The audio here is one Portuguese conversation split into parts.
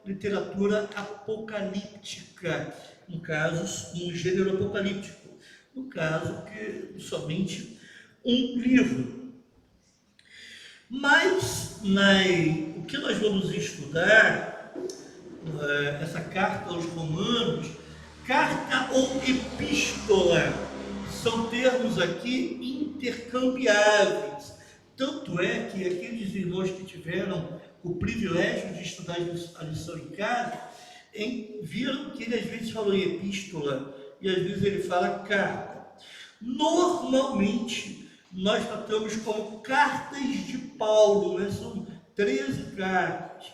literatura apocalíptica, no caso, um gênero apocalíptico, no caso que somente um livro. Mas o que nós vamos estudar, essa carta aos Romanos, carta ou epístola, são termos aqui intercambiáveis. Tanto é que aqueles irmãos que tiveram o privilégio de estudar a lição em casa, viram que ele às vezes falou em epístola e às vezes ele fala carta. Normalmente, nós tratamos como cartas de Paulo, né? São 13 cartas.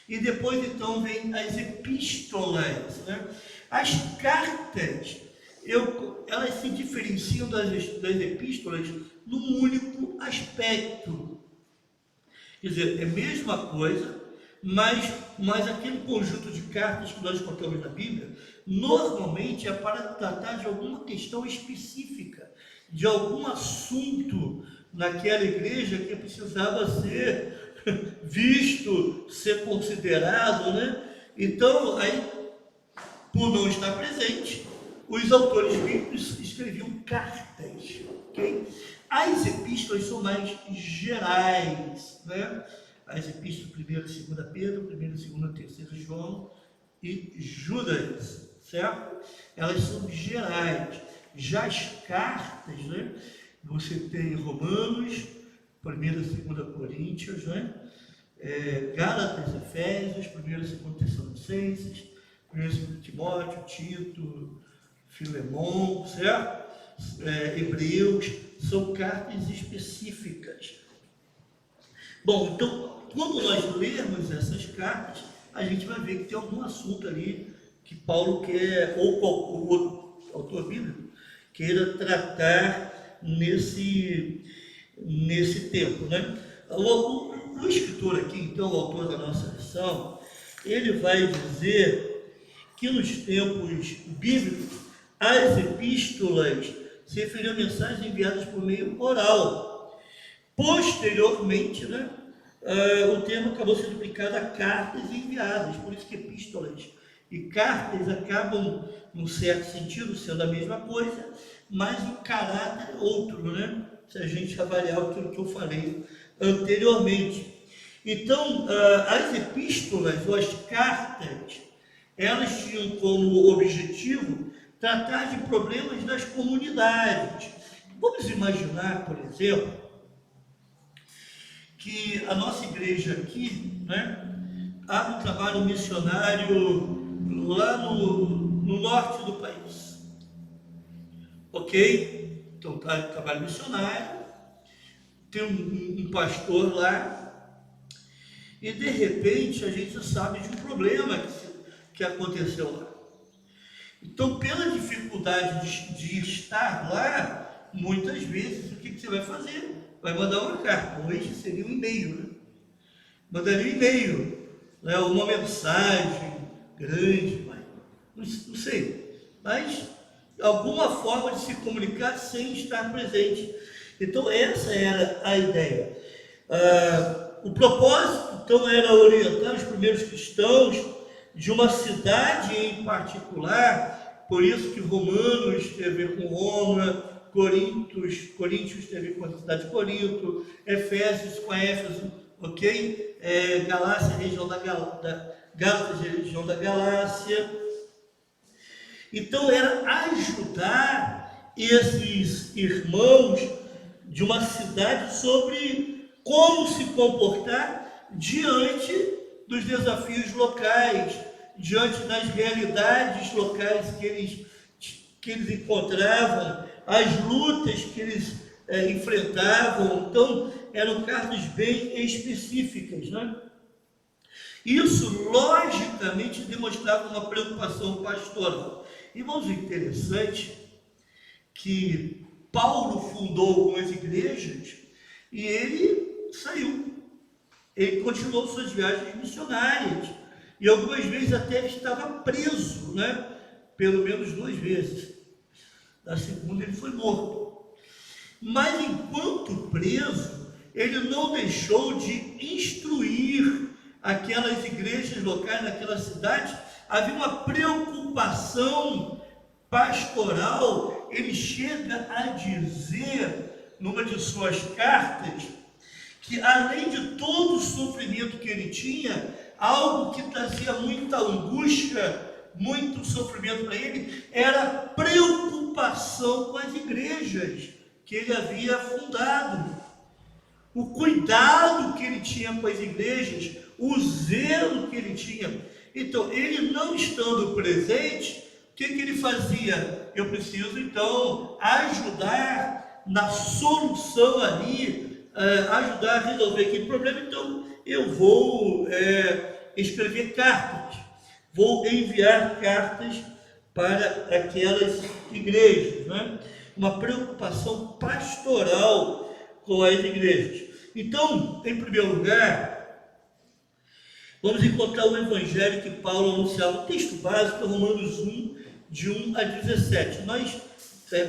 E depois, então, vem as epístolas, né? As cartas, elas se diferenciam das epístolas num único aspecto. Quer dizer, é a mesma coisa, mas aquele conjunto de cartas que nós encontramos na Bíblia, normalmente é para tratar de alguma questão específica, de algum assunto naquela igreja que precisava ser visto, ser considerado, né? Então, aí, por não estar presente, os autores bíblicos escreviam cartas, ok? As epístolas são mais gerais, né? As epístolas, 1ª e 2ª Pedro, 1ª, 2ª, 3ª João e Judas, certo? Elas são gerais. Já as cartas, né? Você tem Romanos, 1ª e 2ª Coríntios, né? Gálatas, Efésios, 1ª e 2ª Tessalonicenses, 1ª e 2ª Timóteo, Tito, Filemão, certo? Hebreus, são cartas específicas. Bom, então, quando nós lermos essas cartas, a gente vai ver que tem algum assunto ali que Paulo quer, ou o outro autor bíblico, queira tratar nesse tempo, né? O escritor aqui, então, o autor da nossa lição, ele vai dizer que nos tempos bíblicos, as epístolas se referiam a mensagens enviadas por meio oral. Posteriormente, né, o termo acabou sendo aplicado a cartas enviadas, por isso que epístolas e cartas acabam, num certo sentido, sendo a mesma coisa, mas o caráter outro, né? Se a gente avaliar aquilo que eu falei anteriormente. Então, as epístolas ou as cartas, elas tinham como objetivo tratar de problemas das comunidades. Vamos imaginar, por exemplo, que a nossa igreja aqui, né, há um trabalho missionário lá no norte do país. Ok? Então, trabalho missionário, tem um pastor lá, e de repente a gente sabe de um problema que aconteceu lá. Então, pela dificuldade de estar lá, muitas vezes, o que você vai fazer? Vai mandar uma carta. Hoje seria um e-mail, né? Mandaria um e-mail, né? Uma mensagem grande, não sei. Mas alguma forma de se comunicar sem estar presente. Então, essa era a ideia. O propósito, então, era orientar os primeiros cristãos de uma cidade em particular, por isso que Romanos tem a ver com Roma, Coríntios tem a ver com a cidade de Corinto, Efésios com Éfeso, ok? Galácia, região da Gálatas, região da Galácia. Então, era ajudar esses irmãos de uma cidade sobre como se comportar diante dos desafios locais, diante das realidades locais que eles encontravam, as lutas que eles enfrentavam. Então, eram cartas bem específicas, né? Isso, logicamente, demonstrava uma preocupação pastoral. Irmãos, é interessante que Paulo fundou algumas igrejas e ele saiu. Ele continuou suas viagens missionárias e algumas vezes até ele estava preso, né? Pelo menos 2 vezes. Na segunda ele foi morto. Mas enquanto preso, ele não deixou de instruir aquelas igrejas locais, naquelas cidades, havia uma preocupação pastoral. Ele chega a dizer, numa de suas cartas, que além de todo o sofrimento que ele tinha, algo que trazia muita angústia, muito sofrimento para ele, era a preocupação com as igrejas que ele havia fundado. O cuidado que ele tinha com as igrejas, o zelo que ele tinha. Então, ele não estando presente, o que ele fazia? Eu preciso, então, ajudar na solução ali, ajudar a resolver aquele problema. Então, eu vou escrever cartas, vou enviar cartas para aquelas igrejas, né? Uma preocupação pastoral com as igrejas. Então, em primeiro lugar, vamos encontrar o evangelho que Paulo anunciava. O texto básico é Romanos 1, de 1 a 17. Nós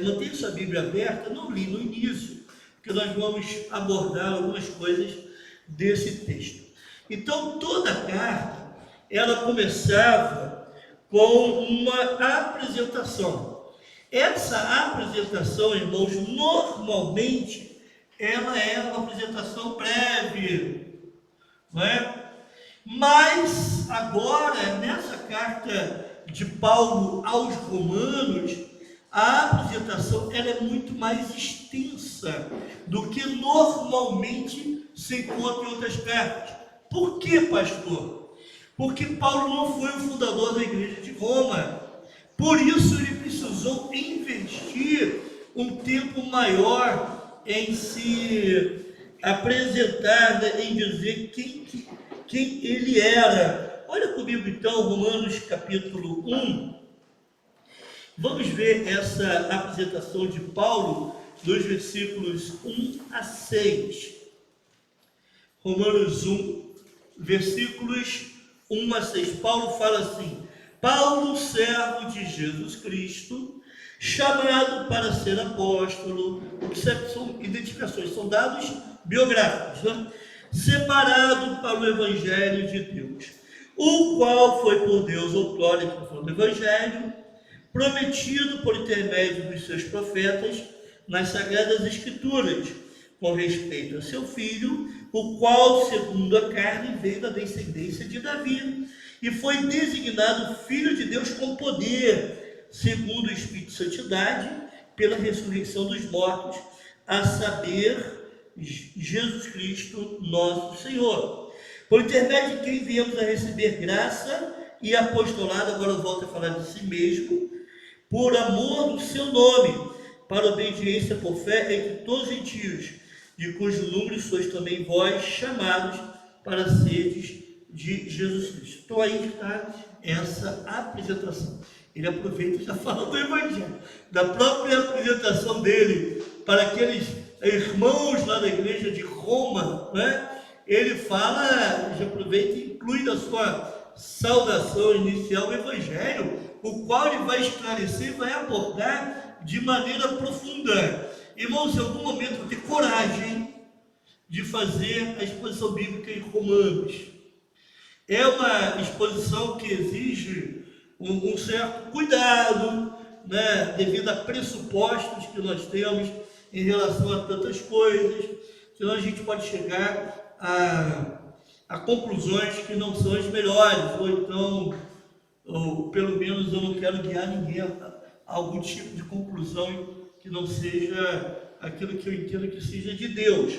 mantenha sua Bíblia aberta, não li no início, porque nós vamos abordar algumas coisas desse texto. Então, toda a carta, ela começava com uma apresentação. Essa apresentação, irmãos, normalmente, ela é uma apresentação breve, não é? Mas agora, nessa carta de Paulo aos Romanos, a apresentação ela é muito mais extensa do que normalmente se encontra em outras cartas. Por que, pastor? Porque Paulo não foi o fundador da igreja de Roma. Por isso ele precisou investir um tempo maior em se apresentar, né, em dizer quem ele era. Olha comigo então, Romanos capítulo 1. Vamos ver essa apresentação de Paulo dos versículos 1 a 6. Romanos 1, versículos 1 a 6. Paulo fala assim: Paulo, servo de Jesus Cristo, chamado para ser apóstolo. Observe, são identificações, são dados biográficos, né? Separado para o evangelho de Deus, o qual foi por Deus outrora, que foi o evangelho, prometido por intermédio dos seus profetas nas sagradas escrituras, com respeito a seu filho, o qual, segundo a carne, veio da descendência de Davi, e foi designado Filho de Deus com poder, segundo o Espírito de Santidade, pela ressurreição dos mortos, a saber, Jesus Cristo, nosso Senhor. Por intermédio de quem viemos a receber graça e apostolado, agora volta a falar de si mesmo, por amor do seu nome, para obediência por fé entre todos os gentios, de cujo número sois também vós chamados para seres de Jesus Cristo. Então aí está essa apresentação. Ele aproveita e já fala do Evangelho, da própria apresentação dele para aqueles irmãos lá da igreja de Roma, né? Ele fala, já aproveita e inclui na sua saudação inicial o Evangelho, o qual ele vai esclarecer e vai abordar de maneira profunda. Irmãos, em algum momento eu tenho coragem de fazer a exposição bíblica em Romanos. É uma exposição que exige um certo cuidado, né, devido a pressupostos que nós temos em relação a tantas coisas, senão a gente pode chegar a conclusões que não são as melhores, ou então, ou pelo menos eu não quero guiar ninguém a algum tipo de conclusão que não seja aquilo que eu entendo que seja de Deus.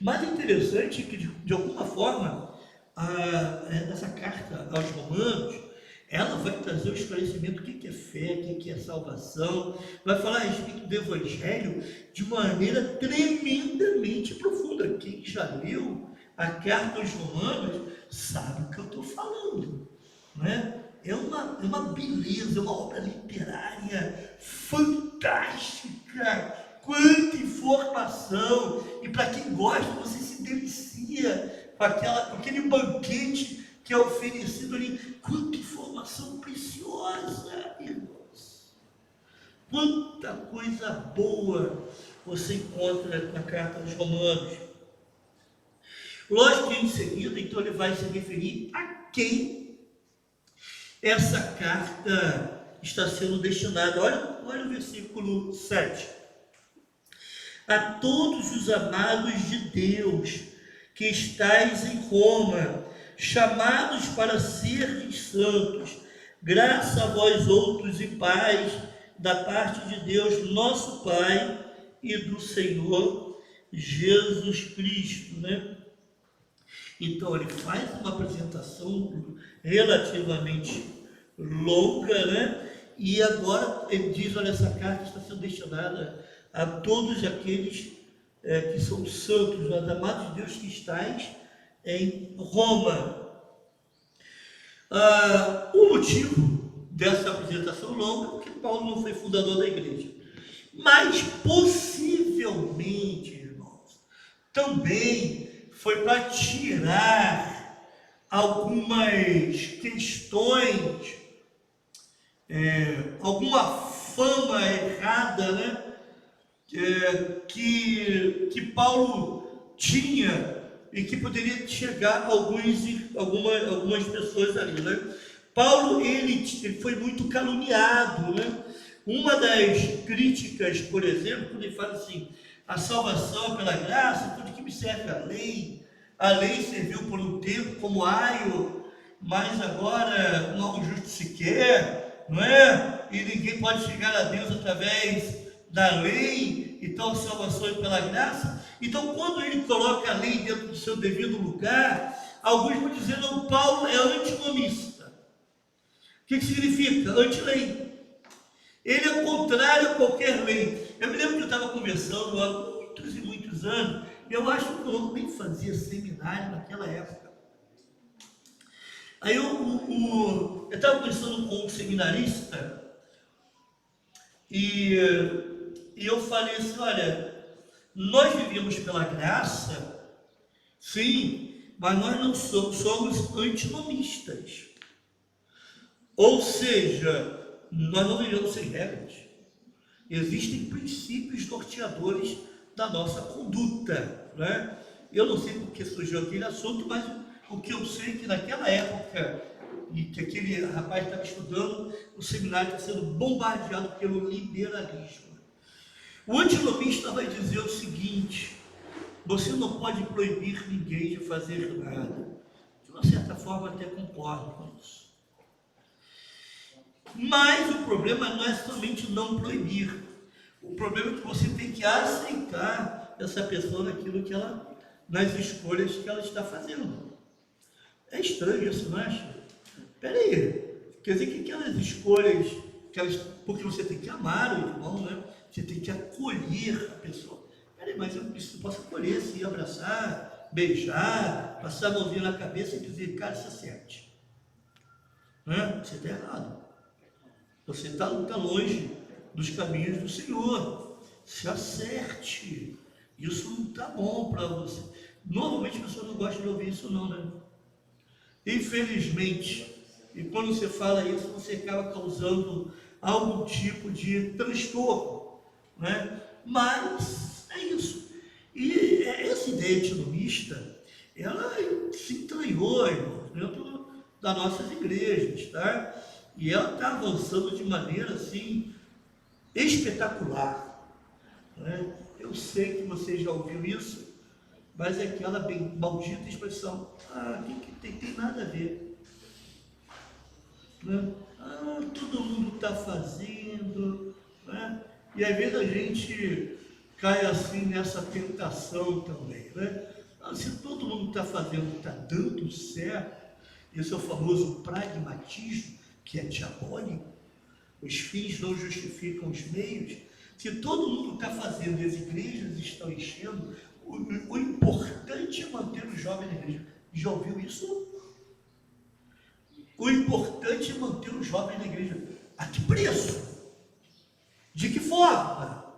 Mas é interessante que, de alguma forma, essa carta aos Romanos, ela vai trazer o esclarecimento do que é fé, o que é salvação, vai falar a respeito do Evangelho de maneira tremendamente profunda. Quem já leu a carta aos Romanos sabe o que eu estou falando, né? É uma beleza, uma obra literária fantástica. Quanta informação! E para quem gosta, você se delicia com aquele banquete que é oferecido ali. Quanta informação preciosa, irmãos! Quanta coisa boa você encontra na carta aos Romanos. Lógico que em seguida, então, ele vai se referir a quem essa carta está sendo destinada. Olha o versículo 7. A todos os amados de Deus que estáis em Roma, chamados para serdes santos, graça a vós outros e paz da parte de Deus, nosso Pai, e do Senhor Jesus Cristo, né? Então ele faz uma apresentação relativamente longa, né? E agora ele diz, olha, essa carta está sendo destinada a todos aqueles que são santos, os amados de Deus que estáis em Roma. O motivo dessa apresentação longa é porque Paulo não foi fundador da igreja. Mas possivelmente, irmãos, também foi para tirar algumas questões, alguma fama errada, né? Que Paulo tinha e que poderia chegar a algumas pessoas ali, né? Paulo, ele foi muito caluniado, né? Uma das críticas, por exemplo, quando ele fala assim, a salvação é pela graça, tudo que me serve a lei serviu por um tempo como aio, mas agora não justo sequer, não é? E ninguém pode chegar a Deus através da lei, então a salvação é pela graça. Então, quando ele coloca a lei dentro do seu devido lugar, alguns vão dizer, não, Paulo é antinomista. O que significa? Anti-lei. Ele é contrário a qualquer lei. Eu me lembro que eu estava conversando há muitos e muitos anos, e eu acho que eu nem fazia seminário naquela época. Aí eu estava conversando com um seminarista, e eu falei assim, olha, nós vivemos pela graça, sim, mas nós não somos antinomistas. Ou seja, nós não vivemos sem regras. Existem princípios norteadores da nossa conduta, né? Eu não sei porque surgiu aquele assunto, mas o que eu sei é que naquela época, e que aquele rapaz estava estudando, o seminário está sendo bombardeado pelo liberalismo. O antinomista vai dizer o seguinte, você não pode proibir ninguém de fazer nada. De uma certa forma, até concordo com isso. Mas o problema não é somente não proibir. O problema é que você tem que aceitar essa pessoa naquilo que ela, nas escolhas que ela está fazendo. É estranho isso, não acha? Peraí, quer dizer que aquelas escolhas, porque você tem que amar o irmão, né? Você tem que acolher a pessoa. Peraí, mas eu posso acolher, sim, abraçar, beijar, passar a mãozinha na cabeça e dizer, cara, se acerte. Né? Você está errado. Você está longe dos caminhos do Senhor. Se acerte. Isso não está bom para você. Normalmente as pessoas não gostam de ouvir isso não, né? Infelizmente. E quando você fala isso, você acaba causando algum tipo de transtorno, né? Mas é isso. E essa ideia antinomista, ela se entranhou, irmãos, dentro das nossas igrejas, tá? E ela está avançando de maneira assim espetacular, né? Eu sei que você já ouviu isso, mas é aquela bem maldita expressão, que tem nada a ver, né? Todo mundo está fazendo, né? E às vezes a gente cai assim nessa tentação também, né? Se todo mundo está fazendo, está dando certo, esse é o famoso pragmatismo, que é diabólico, os fins não justificam os meios. Se todo mundo está fazendo e as igrejas estão enchendo, o importante é manter o jovem na igreja. Já ouviu isso? O importante é manter o jovem na igreja. A que preço? De que forma?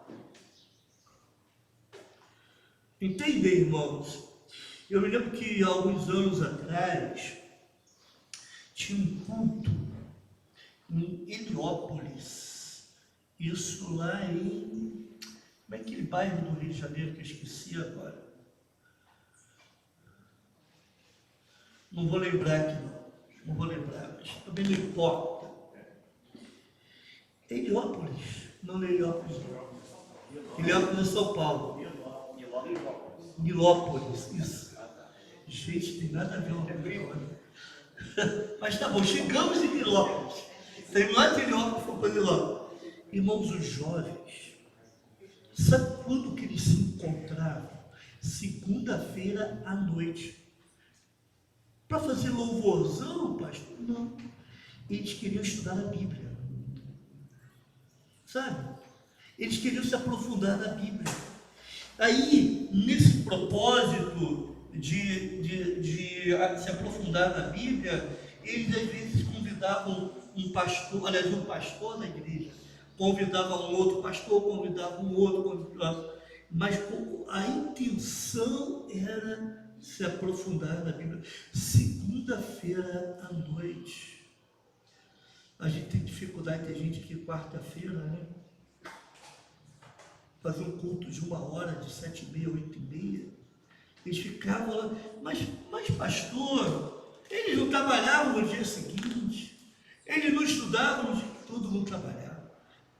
Entendem, irmãos? Eu me lembro que há alguns anos atrás tinha um culto em Heliópolis, isso lá em, como é aquele bairro do Rio de Janeiro que eu esqueci agora? Não vou lembrar aqui não vou lembrar, mas também não importa. Heliópolis, não é Heliópolis não. Heliópolis é São Paulo. Nilópolis, isso. Gente, tem nada a ver uma coisa com a outra. Mas tá bom, chegamos em Nilópolis. Tem lá de Nilópolis, foi para Nilópolis. Irmãos, os jovens, sabe quando que eles se encontravam? Segunda-feira à noite. Para fazer louvorzão, pastor? Não. Eles queriam estudar a Bíblia. Sabe? Eles queriam se aprofundar na Bíblia. Aí, nesse propósito de se aprofundar na Bíblia, eles às vezes convidavam um pastor da igreja, convidava um outro pastor, convidava um outro, mas a intenção era se aprofundar na Bíblia. Segunda-feira à noite. A gente tem dificuldade, tem gente que quarta-feira, né? Fazer um culto de 1 hora, de 7h30, 8h30. Eles ficavam lá, mas pastor, eles não trabalhavam no dia seguinte, eles não estudavam no dia, todo mundo trabalhava,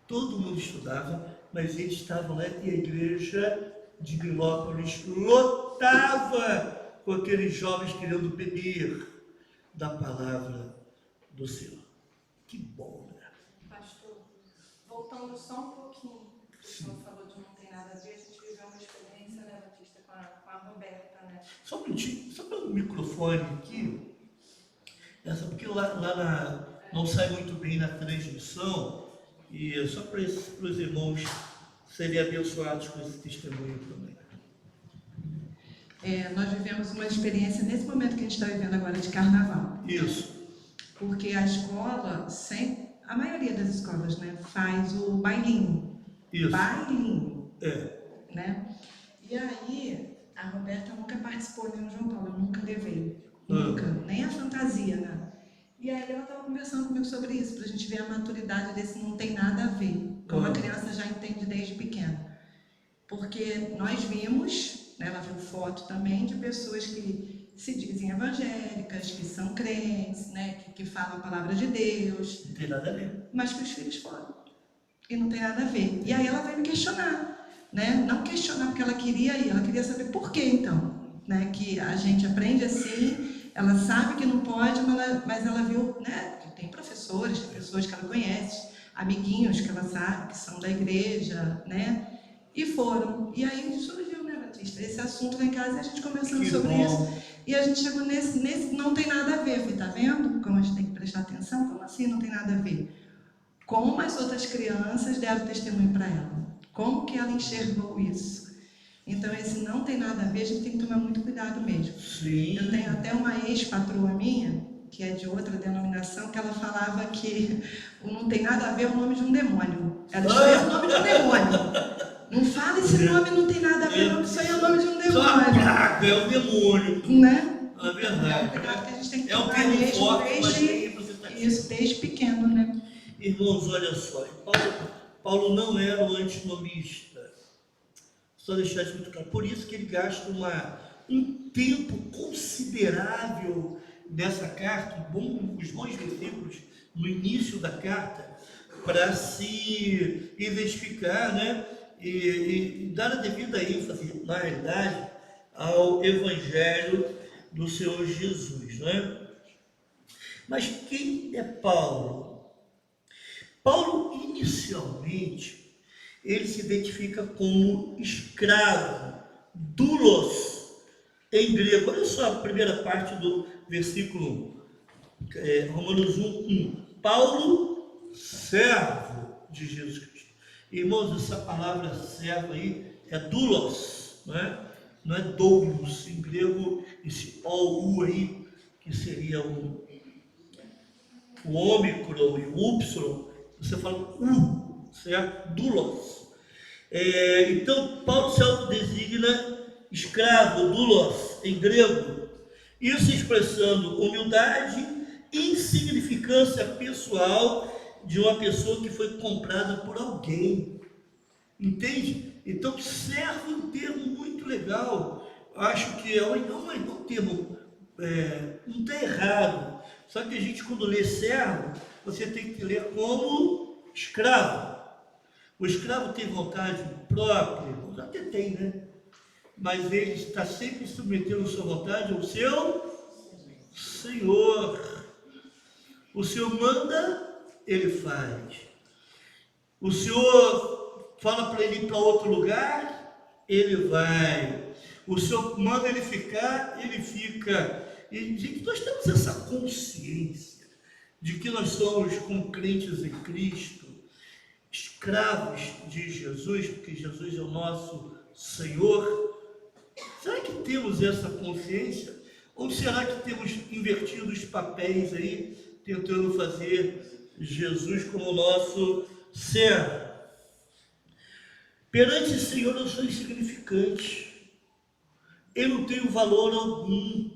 todo mundo estudava, mas eles estavam lá e a igreja de Nilópolis lotava com aqueles jovens querendo beber da palavra do Senhor. Que bom, né? Pastor, voltando só um pouquinho, o senhor falou de não tem nada a ver, a gente viveu uma experiência, né, Batista, com a Roberta, né? Só um minutinho, só para o microfone aqui, porque lá não sai muito bem na transmissão, e só para os irmãos serem abençoados com esse testemunho também. Nós vivemos uma experiência nesse momento que a gente está vivendo agora de carnaval. Isso. Porque a escola, a maioria das escolas, né, faz o bailinho. Isso. Bailinho. Né? E aí, a Roberta nunca participou nem no João Paulo, eu nunca levei. Nunca. Nem a fantasia, né? E aí ela estava conversando comigo sobre isso, para a gente ver a maturidade desse não tem nada a ver. Como a criança já entende desde pequena. Porque nós vimos, né, ela viu foto também de pessoas que se dizem evangélicas, que são crentes, né, que falam a palavra de Deus. Não tem nada a ver. Mas que os filhos foram. E não tem nada a ver. E aí ela veio me questionar, né? Não questionar porque ela queria ir, ela queria saber por que então, né? Que a gente aprende assim, ela sabe que não pode, mas ela viu, né? Que tem professores, pessoas que ela conhece, amiguinhos que ela sabe que são da igreja, né? E foram. E aí surgiu, né, Batista, esse assunto lá em casa e a gente conversando sobre isso. E a gente chegou nesse não tem nada a ver. Eu falei, tá vendo como a gente tem que prestar atenção? Como assim não tem nada a ver? Como as outras crianças deram testemunho para ela? Como que ela enxergou isso? Então, esse não tem nada a ver, a gente tem que tomar muito cuidado mesmo. Sim. Eu tenho até uma ex-patroa minha, que é de outra denominação, que ela falava que o não tem nada a ver é o nome de um demônio. Ela escolheu o nome de um demônio. Não fala esse nome, não tem nada a ver, não, isso aí é o nome de um demônio. Só a praga, é o demônio. Né? É verdade. É um cuidado que a gente tem que tomar. É um termo forte, mas tem representativo. Isso, desde pequeno, né? Irmãos, olha só, Paulo não era um antinomista. Só deixar isso muito claro. Por isso que ele gasta um tempo considerável nessa carta, os bons versículos no início da carta, para se identificar, né? E dar a devida ênfase, na realidade, ao Evangelho do Senhor Jesus, né? Mas quem é Paulo? Paulo, inicialmente, ele se identifica como escravo, doulos, em grego. Olha só a primeira parte do versículo Romanos 1:1. Paulo, servo de Jesus Cristo. Irmãos, essa palavra servo aí é doulos, não é doulos. Em grego, esse OU aí, que seria o ômicron e o Y, você fala certo? Doulos. Então, Paulo se autodesigna escravo, doulos, em grego. Isso expressando humildade e insignificância pessoal de uma pessoa que foi comprada por alguém. Entende? Então, servo é um termo muito legal. Acho que é um termo não está errado. Só que a gente, quando lê servo, você tem que ler como escravo. O escravo tem vontade própria, até tem, né? Mas ele está sempre submetendo sua vontade ao seu Senhor. O Senhor manda, ele faz. O Senhor fala para ele ir para outro lugar, ele vai. O Senhor manda ele ficar, ele fica. E, gente, nós temos essa consciência de que nós somos, como crentes em Cristo, escravos de Jesus, porque Jesus é o nosso Senhor. Será que temos essa consciência? Ou será que temos invertido os papéis aí, tentando fazer Jesus como nosso servo? Perante o Senhor eu sou insignificante. Eu não tenho valor algum.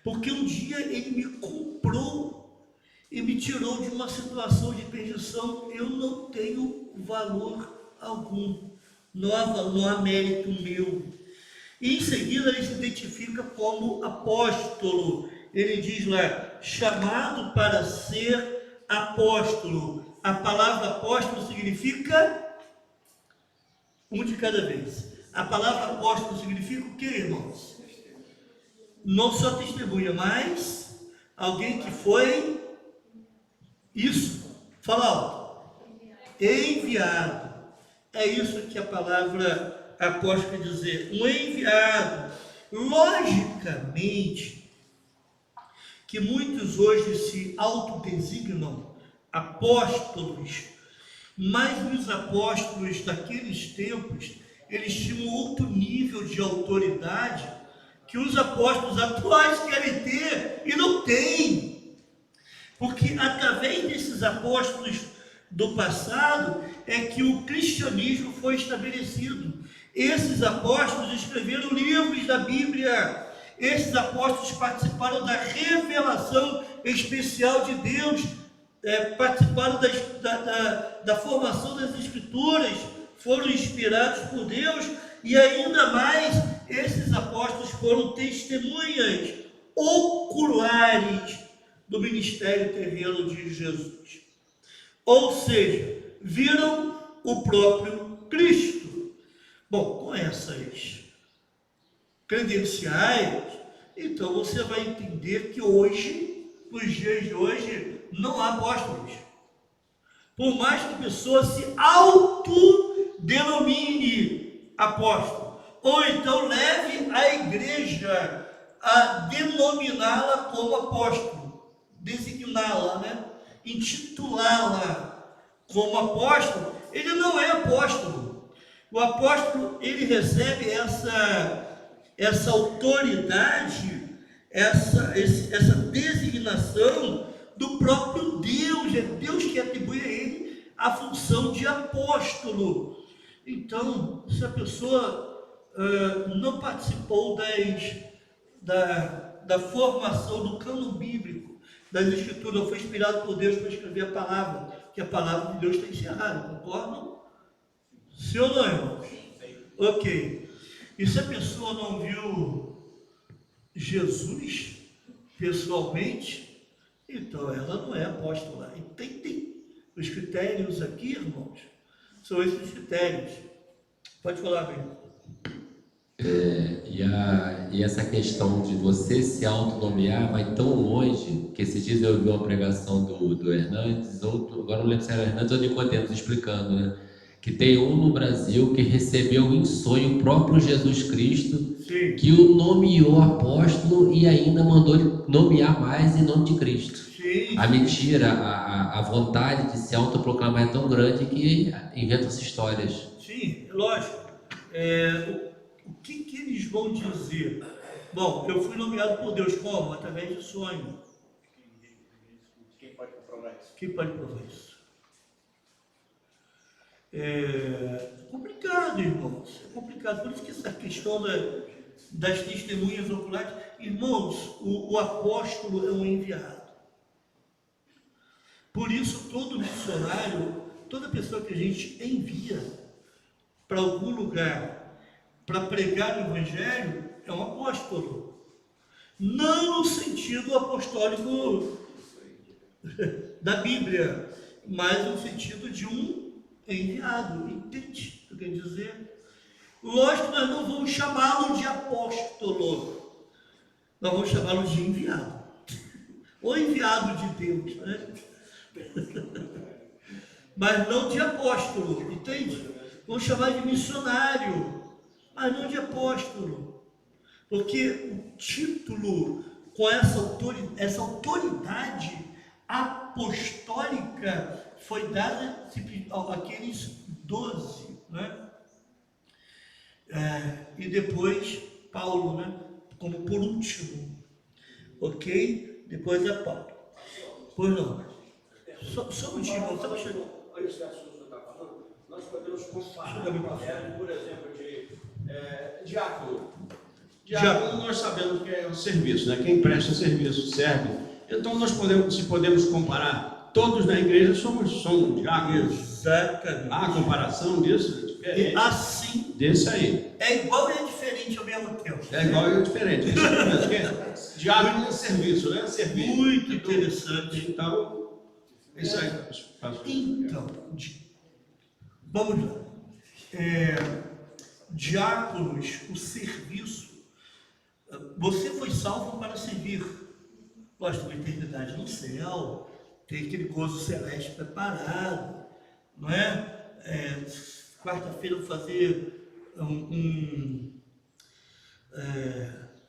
Porque um dia Ele me comprou e me tirou de uma situação de perdição. Eu não tenho valor algum. Não há mérito meu. E em seguida ele se identifica como apóstolo. Ele diz lá, chamado para ser apóstolo. A palavra apóstolo significa um de cada vez. A palavra apóstolo significa o que, irmãos? Não só testemunha, mas alguém que foi isso. Fala alto. Enviado. É isso que a palavra apóstolo quer dizer. Um enviado. Logicamente, que muitos hoje se autodesignam apóstolos, mas os apóstolos daqueles tempos, eles tinham outro nível de autoridade que os apóstolos atuais querem ter e não têm. Porque através desses apóstolos do passado é que o cristianismo foi estabelecido. Esses apóstolos escreveram livros da Bíblia. Esses apóstolos participaram da revelação especial de Deus, participaram da formação das Escrituras, foram inspirados por Deus, e ainda mais, esses apóstolos foram testemunhas oculares do ministério terreno de Jesus. Ou seja, viram o próprio Cristo. Bom, com essas credenciais, então você vai entender que hoje, nos dias de hoje, não há apóstolos. Por mais que a pessoa se autodenomine apóstolo, ou então leve a igreja a denominá-la como apóstolo, designá-la, né? Intitulá-la como apóstolo, ele não é apóstolo. O apóstolo, ele recebe essa autoridade, essa designação do próprio Deus. É Deus que atribui a ele a função de apóstolo. Então, se a pessoa não participou da formação do cânon bíblico, das Escrituras, não foi inspirado por Deus para escrever a palavra, que a palavra de Deus está encerrada, concordam? Sim ou não, irmãos? Ok. E se a pessoa não viu Jesus pessoalmente, então ela não é apóstola. E tem os critérios aqui, irmãos, são esses critérios. Pode falar, bem. E essa questão de você se autonomear vai tão longe que esses dias eu ouvi uma pregação do Hernandes, agora não lembro se era Hernandes ou Nicodemos, explicando, né? Que tem um no Brasil que recebeu em sonho o próprio Jesus Cristo, Sim. Que o nomeou apóstolo e ainda mandou nomear mais em nome de Cristo. Sim. A mentira, a vontade de se autoproclamar é tão grande que inventam-se histórias. Sim, lógico. O que eles vão dizer? Bom, eu fui nomeado por Deus como? Através de sonho. Quem pode comprovar isso? Quem pode provar isso? É complicado, irmãos. É complicado. Por isso que essa questão das testemunhas oculares, irmãos, o apóstolo é um enviado. Por isso, todo missionário, toda pessoa que a gente envia para algum lugar para pregar o Evangelho, é um apóstolo. Não no sentido apostólico da Bíblia, mas no sentido de um enviado. Entende o que quer dizer? Lógico que nós não vamos chamá-lo de apóstolo, nós vamos chamá-lo de enviado, ou enviado de Deus, né? Mas não de apóstolo, entende? Vamos chamar de missionário, mas não de apóstolo, porque o título com essa autoridade apostólica foi dada àqueles 12, né? E depois Paulo, né? Como por último, ok? Depois é Paulo. Pois não. Só um minutinho, irmão. Só deixa eu... Antes que a Susan está falando, nós podemos comparar, por exemplo, de diácono. Diácono nós sabemos que é um serviço, né? Quem presta serviço serve. Então nós podemos comparar, todos na igreja somos diáconos. Exatamente. Há comparação disso? E assim, desse aí. é igual e é diferente ao mesmo tempo. É igual e é diferente. Isso diácono é serviço, né? Serviço. Muito interessante. Então, isso aí. Então, vamos lá. Diáconos, o serviço. Você foi salvo para servir. Lógico, uma eternidade no céu, tem aquele gozo celeste preparado, não é? Quarta-feira eu vou fazer um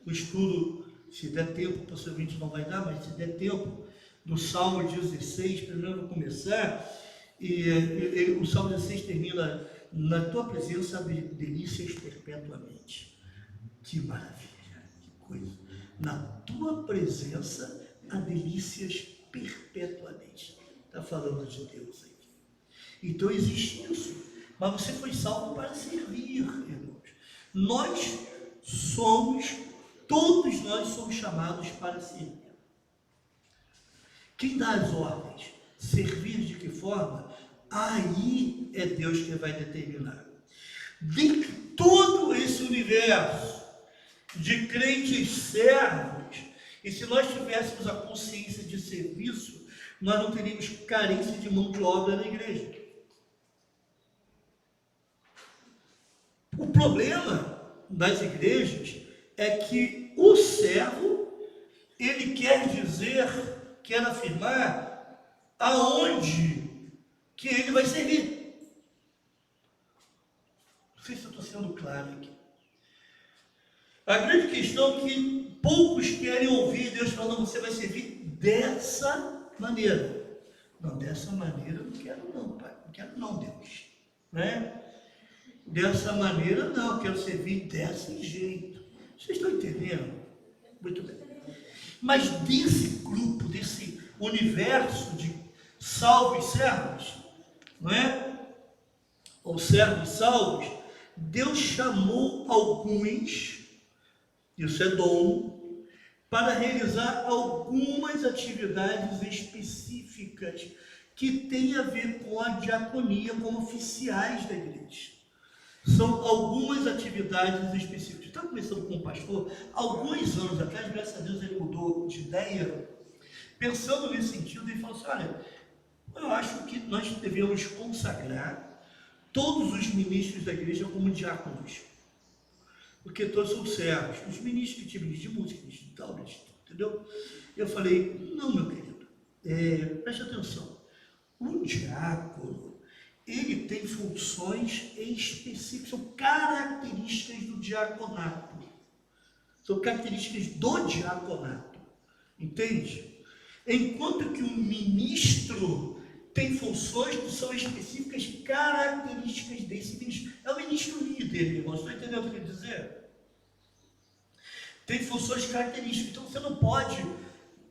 estudo, se der tempo, possivelmente não vai dar, mas se der tempo, do Salmo 16, primeiro eu vou começar, e o Salmo 16 termina: na tua presença há delícias perpetuamente. Que maravilha, que coisa! Na tua presença há delícias perpetuamente. Está falando de Deus aqui. Então existe isso. Mas você foi salvo para servir, irmãos. Todos nós somos chamados para servir. Quem dá as ordens? Servir de que forma? Aí é Deus que vai determinar. De todo esse universo de crentes servos, e se nós tivéssemos a consciência de serviço, nós não teríamos carência de mão de obra na igreja. O problema das igrejas é que o servo, ele quer afirmar aonde que ele vai servir. Não sei se eu estou sendo claro aqui. A grande questão é que poucos querem ouvir Deus falando: você vai servir dessa maneira. Não, dessa maneira eu não quero não, Pai. Não quero não, Deus. Né? Dessa maneira não, eu quero servir desse jeito. Vocês estão entendendo? Muito bem. Mas desse grupo, desse universo de salvos e servos, não é? Ou servos salvos, Deus chamou alguns, isso é dom, para realizar algumas atividades específicas que têm a ver com a diaconia como oficiais da igreja. São algumas atividades específicas. Estava conversando com um pastor, alguns anos atrás, graças a Deus ele mudou de ideia, pensando nesse sentido, ele falou assim: olha, eu acho que nós devemos consagrar todos os ministros da igreja como diáconos, porque todos são servos. Os ministros que tinham ministro de música, ministro de tal, entendeu? Eu falei: não, meu querido, preste atenção, o diácono, ele tem funções específicas, são características do diaconato. São características do diaconato. Entende? Enquanto que o ministro tem funções que são específicas, características desse ministro. É o ministro líder, irmão. Estou entendendo o que eu quero dizer? Tem funções características. Então você não pode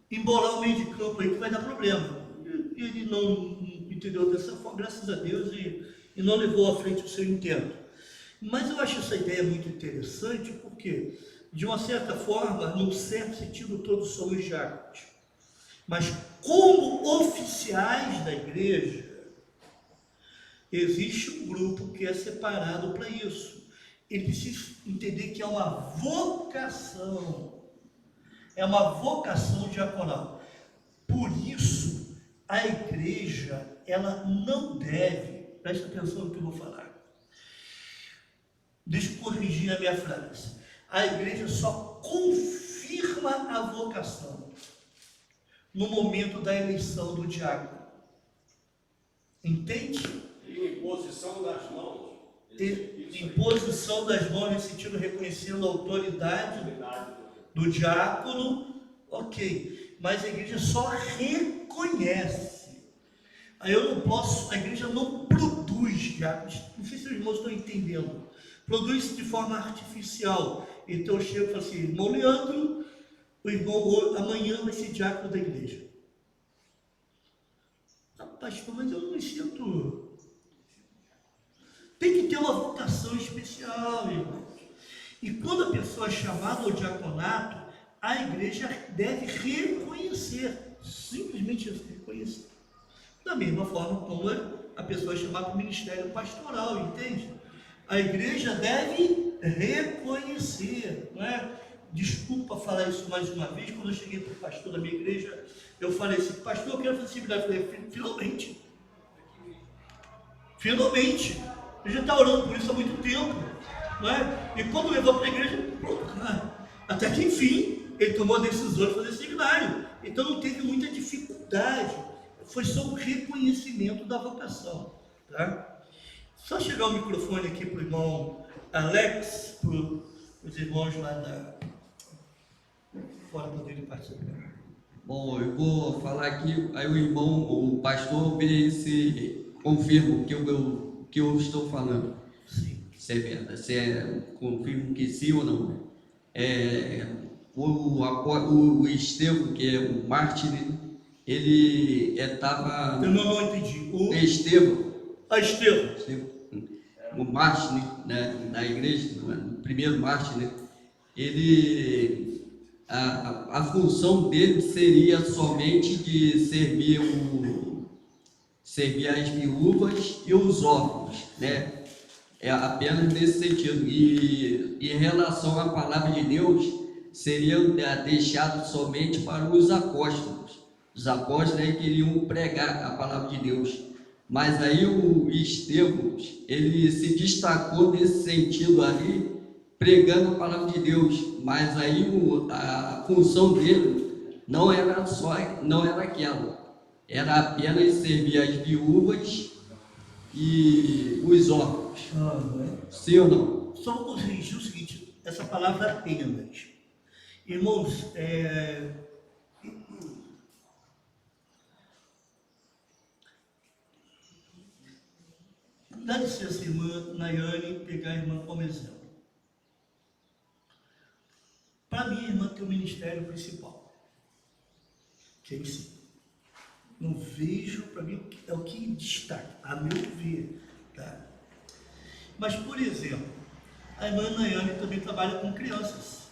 embolar o meio de campo aí que vai dar problema. Ele não entendeu dessa forma, graças a Deus, e não levou à frente o seu intento. Mas eu acho essa ideia muito interessante, porque, de uma certa forma, num certo sentido, todos somos diáconos. Mas, como oficiais da igreja, existe um grupo que é separado para isso. Ele precisa entender que é uma vocação. é uma vocação diaconal. Por isso, a igreja, ela não deve, presta atenção no que eu vou falar. Deixa eu corrigir a minha frase. A igreja só confirma a vocação no momento da eleição do diácono. Entende? E imposição das mãos. Imposição das mãos, nesse sentido, reconhecendo a autoridade do diácono, ok. Mas a igreja só reconhece. Aí eu não posso, a igreja não produz diáconos. Não sei se os irmãos estão entendendo. Produz de forma artificial. Então eu chego e falo assim, irmão Leandro, o irmão amanhã vai ser diácono da igreja. Ah, pastor, mas eu não me sinto... Tem que ter uma vocação especial, irmãos. E quando a pessoa é chamada ao diaconato, a igreja deve reconhecer, simplesmente reconhecer. Da mesma forma como a pessoa é chamada para o ministério pastoral, entende? A igreja deve reconhecer, não é? Desculpa falar isso mais uma vez, quando eu cheguei para o pastor da minha igreja, eu falei assim, pastor, eu quero fazer seminário. Eu falei, finalmente, eu já está orando por isso há muito tempo, não é? E quando levou para a igreja, até que enfim, ele tomou a decisão de fazer seminário. Então não teve muita dificuldade, foi só um reconhecimento da vocação, tá? Só chegar o microfone aqui para o irmão Alex, para os irmãos lá fora poderem participar. Bom, eu vou falar aqui, aí o irmão, o pastor, vê se confirma o que eu estou falando. Sim. Se confirma que sim ou não. O Estevão, que é o mártir, ele estava... Eu não entendi. Estevão. Estevão. O mártir, né, da igreja, o primeiro mártir, né, ele, a função dele seria somente de servir as viúvas e os órfãos, né? É apenas nesse sentido. E em relação à palavra de Deus, seria deixado somente para os apóstolos. Os apóstolos queriam pregar a palavra de Deus. Mas aí o Estevão, ele se destacou nesse sentido ali, pregando a palavra de Deus. Mas aí a função dele não era aquela. Era apenas servir as viúvas e os órfãos. Sim ou não? Só vou corrigir o seguinte, essa palavra apenas. Irmãos, dá licença, irmã Nayane, pegar a irmã como exemplo. Para mim, a irmã tem o ministério principal, que é ensino. Não vejo, para mim, é o que destaca, a meu ver, tá? Mas, por exemplo, a irmã Nayane também trabalha com crianças.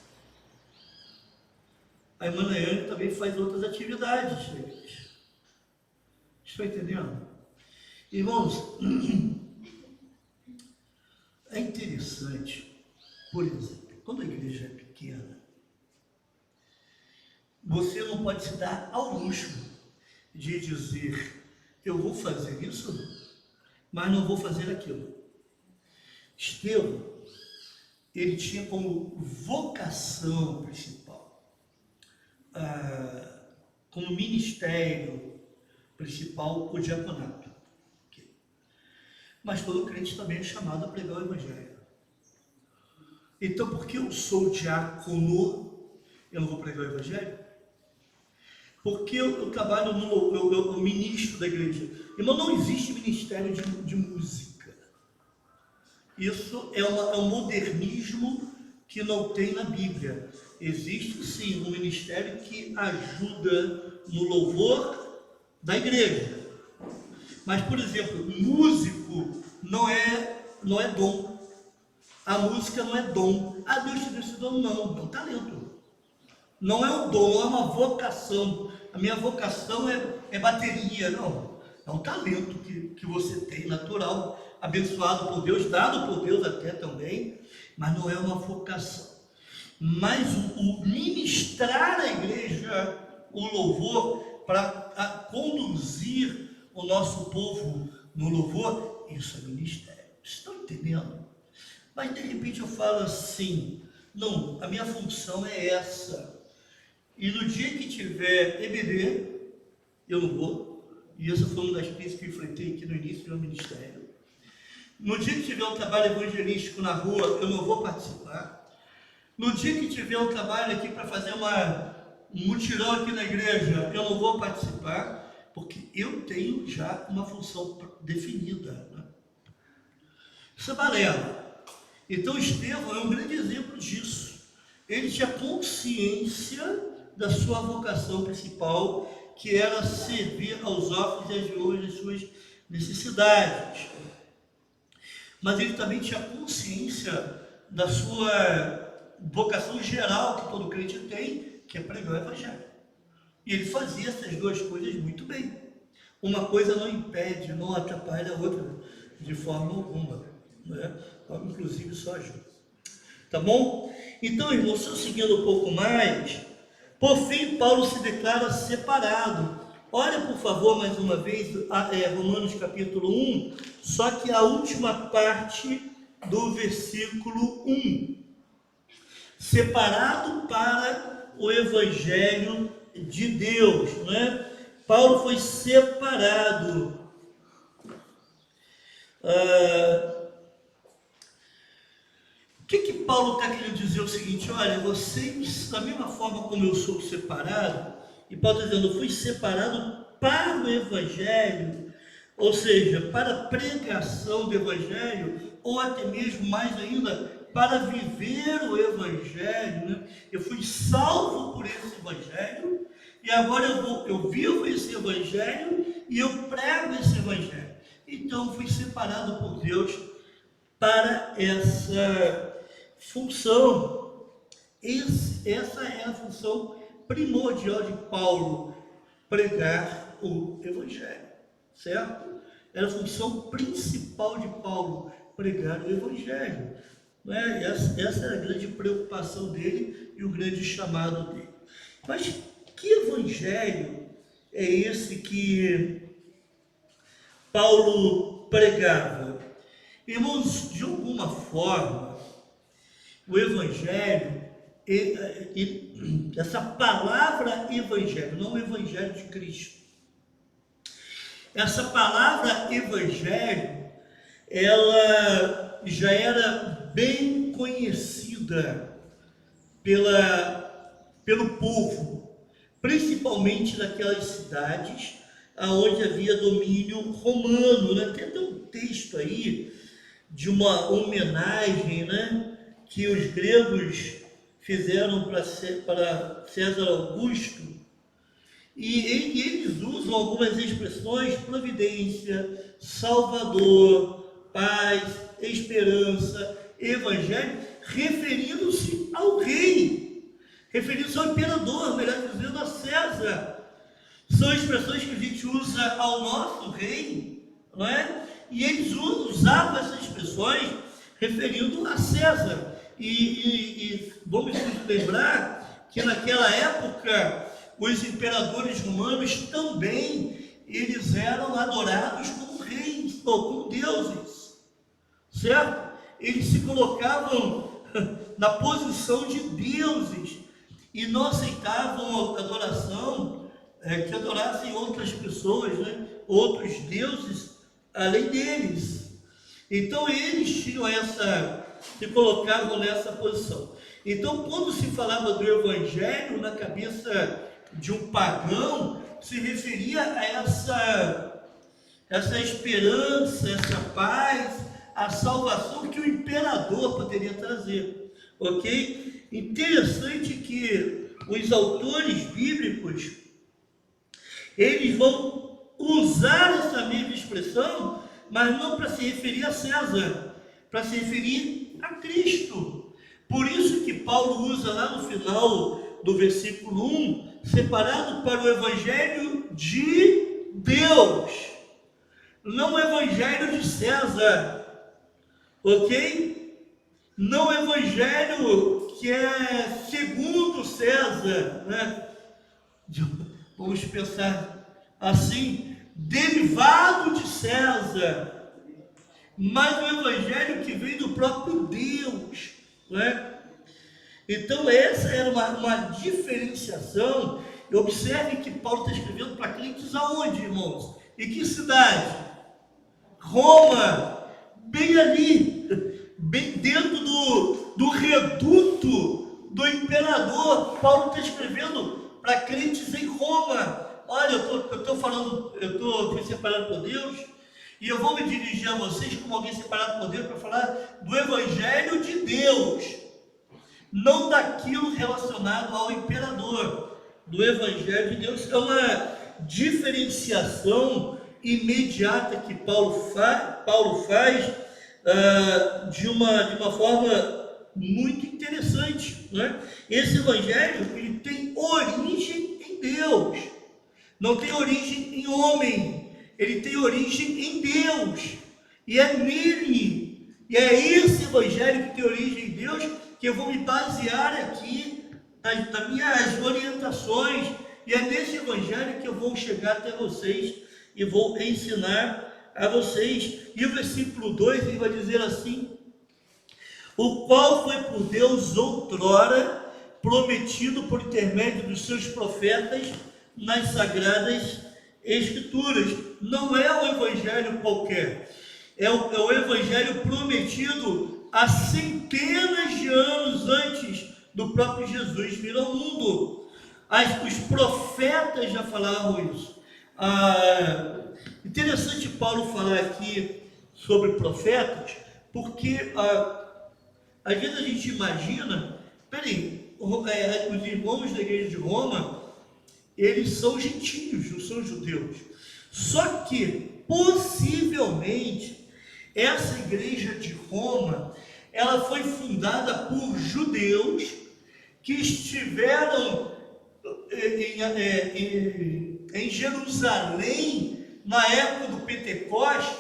A irmã Nayane também faz outras atividades. Estão entendendo? Irmãos, é interessante, por exemplo, quando a igreja é pequena, você não pode se dar ao luxo de dizer, eu vou fazer isso, mas não vou fazer aquilo. Estevão, ele tinha como vocação principal, como ministério principal, o diaconato. Okay. Mas todo crente também é chamado a pregar o evangelho. Então, porque eu sou diácono, eu não vou pregar o evangelho? Porque eu trabalho eu ministro da igreja. Irmão, não existe ministério de música. Isso é um modernismo que não tem na Bíblia. Existe sim um ministério que ajuda no louvor da igreja. Mas, por exemplo, músico não é dom. A música não é dom. Ah, Deus te deu esse dom? Não, é um talento. Não é um dom, não é uma vocação. A minha vocação é bateria, não. É um talento que você tem, natural, abençoado por Deus, dado por Deus até também, mas não é uma vocação. mas o ministrar à igreja o louvor, para conduzir o nosso povo no louvor, isso é ministério. Estão entendendo? Mas de repente eu falo assim, não, a minha função é essa. E no dia que tiver EBD, eu não vou. E essa foi uma das crises que eu enfrentei aqui no início do meu ministério. No dia que tiver um trabalho evangelístico na rua, eu não vou participar. No dia que tiver um trabalho aqui para fazer um mutirão aqui na igreja, eu não vou participar, porque eu tenho já uma função definida, né? Isso é balela. Então Estevão é um grande exemplo disso. Ele tinha consciência da sua vocação principal, que era servir aos órfãos e às viúvas das suas necessidades. Mas ele também tinha consciência da sua vocação geral, que todo crente tem, que é pregar o evangelho. E ele fazia essas duas coisas muito bem. Uma coisa não impede, não atrapalha a outra, de forma alguma, né? Inclusive só ajuda. Tá bom? Então, irmãos, só seguindo um pouco mais, por fim, Paulo se declara separado. Olha, por favor, mais uma vez, Romanos capítulo 1, só que a última parte do versículo 1. Separado para o Evangelho de Deus, né? Paulo foi separado. O que Paulo está querendo dizer? O seguinte: olha, vocês, da mesma forma como eu sou separado, e Paulo está dizendo, eu fui separado para o Evangelho, ou seja, para a pregação do Evangelho, ou até mesmo mais ainda, para viver o Evangelho, né? Eu fui salvo por esse Evangelho, e agora eu vivo esse Evangelho, e eu prego esse Evangelho. Então, fui separado por Deus para essa função. Essa é a função primordial de Paulo, pregar o Evangelho, certo? Era a função principal de Paulo, pregar o Evangelho, né? Essa era a grande preocupação dele e o grande chamado dele. Mas que Evangelho é esse que Paulo pregava? Irmãos, de alguma forma, o Evangelho, essa palavra Evangelho, não o Evangelho de Cristo, essa palavra Evangelho, ela já era bem conhecida pelo povo, principalmente naquelas cidades onde havia domínio romano, né? Tem um texto aí de uma homenagem, né, que os gregos fizeram para César Augusto, e eles usam algumas expressões: providência, salvador, paz, esperança, evangelho, referindo-se ao rei, referindo-se ao imperador, melhor dizendo, a César. São expressões que a gente usa ao nosso rei, não é? E eles usavam essas expressões referindo a César. E vamos lembrar que naquela época os imperadores romanos também eles eram adorados como reis ou como deuses, certo? Eles se colocavam na posição de deuses e não aceitavam a adoração que adorassem outras pessoas, né? Outros deuses além deles. Então eles tinham se colocavam nessa posição. Então, quando se falava do Evangelho na cabeça de um pagão, se referia a essa esperança, essa paz, a salvação que o imperador poderia trazer, ok? Interessante que os autores bíblicos, eles vão usar essa mesma expressão, mas não para se referir a César, para se referir a Cristo. Por isso que Paulo usa lá no final do versículo 1, separado para o Evangelho de Deus, não o Evangelho de César, ok? Não o Evangelho que é segundo César, né? Vamos pensar assim, derivado de César, mas o evangelho que vem do próprio Deus, né? Então essa era uma diferenciação. E observe que Paulo está escrevendo para crentes aonde, irmãos? Em que cidade? Roma, bem ali, bem dentro do reduto do imperador. Paulo está escrevendo para crentes em Roma. Olha, eu fui separado por Deus, e eu vou me dirigir a vocês como alguém separado por Deus para falar do evangelho de Deus, não daquilo relacionado ao imperador, do evangelho de Deus. É uma diferenciação imediata que Paulo faz de uma forma muito interessante, né? Esse evangelho, ele tem origem em Deus, não tem origem em homem, ele tem origem em Deus, e é nele, e é esse evangelho que tem origem em Deus que eu vou me basear aqui nas minhas orientações, e é nesse evangelho que eu vou chegar até vocês e vou ensinar a vocês. E o versículo 2 ele vai dizer assim: o qual foi por Deus outrora prometido por intermédio dos seus profetas nas sagradas escrituras. Não é um evangelho qualquer, é o evangelho prometido há centenas de anos antes do próprio Jesus vir ao mundo. Os profetas já falavam isso. Interessante Paulo falar aqui sobre profetas, porque às vezes a gente imagina, os irmãos da igreja de Roma, eles são gentios, não são judeus. Só que, possivelmente, essa igreja de Roma, ela foi fundada por judeus que estiveram em Jerusalém na época do Pentecostes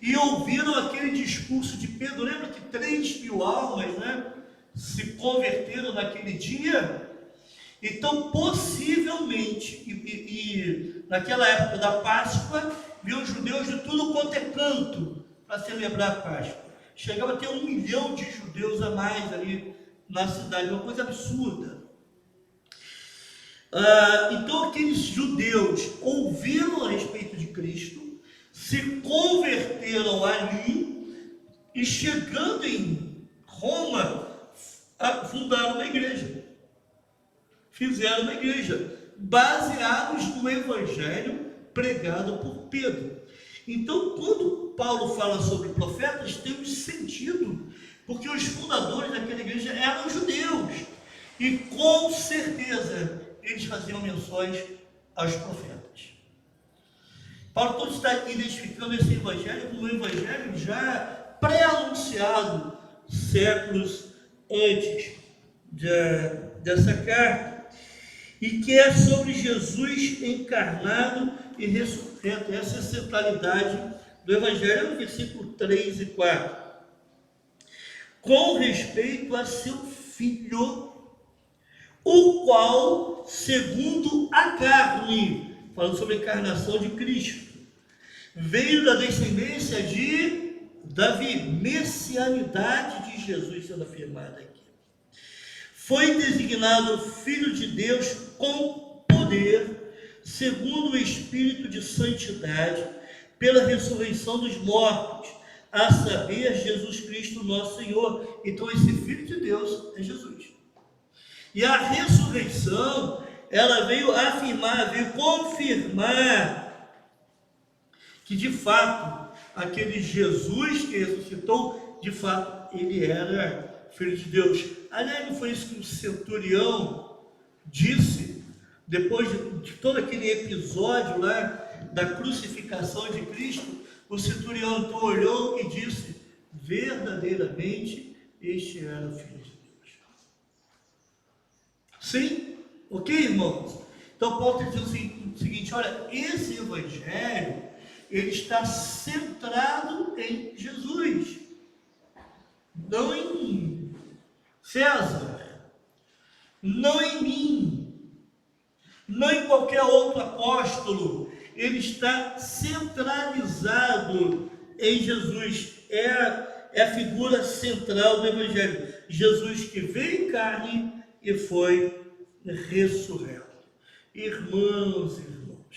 e ouviram aquele discurso de Pedro. Lembra que 3.000 almas, né, se converteram naquele dia? Então, possivelmente, e naquela época da Páscoa, viam judeus de tudo quanto é canto para celebrar a Páscoa. Chegava a ter 1 milhão de judeus a mais ali na cidade, uma coisa absurda. Então aqueles judeus ouviram a respeito de Cristo, se converteram ali e, chegando em Roma, fundaram uma igreja, fizeram uma igreja baseados no evangelho pregado por Pedro. Então, quando Paulo fala sobre profetas, tem um sentido, porque os fundadores daquela igreja eram judeus, e com certeza eles faziam menções aos profetas. Paulo todo está identificando esse evangelho como um evangelho já pré-anunciado séculos antes dessa carta, e que é sobre Jesus encarnado e ressurreto. Essa é a centralidade do evangelho, no versículo 3 e 4. Com respeito a seu filho, o qual, segundo a carne, falando sobre a encarnação de Cristo, veio da descendência de Davi, messianidade de Jesus sendo afirmada aqui. Foi designado Filho de Deus com poder, segundo o Espírito de santidade, pela ressurreição dos mortos, a saber, Jesus Cristo nosso Senhor. Então esse Filho de Deus é Jesus. E a ressurreição, ela veio afirmar, veio confirmar que de fato, aquele Jesus que ressuscitou, de fato, ele era Filho de Deus. Aliás, não foi isso que o centurião disse, depois de todo aquele episódio lá, da crucificação de Cristo? O centurião então olhou e disse: verdadeiramente, este era o Filho de Deus. Sim? Ok, irmãos? Então Paulo está dizendo o seguinte: olha, esse evangelho, ele está centrado em Jesus, não em César, não em mim, não em qualquer outro apóstolo, ele está centralizado em Jesus, é a figura central do Evangelho, Jesus que veio em carne e foi ressurreto. Irmãos,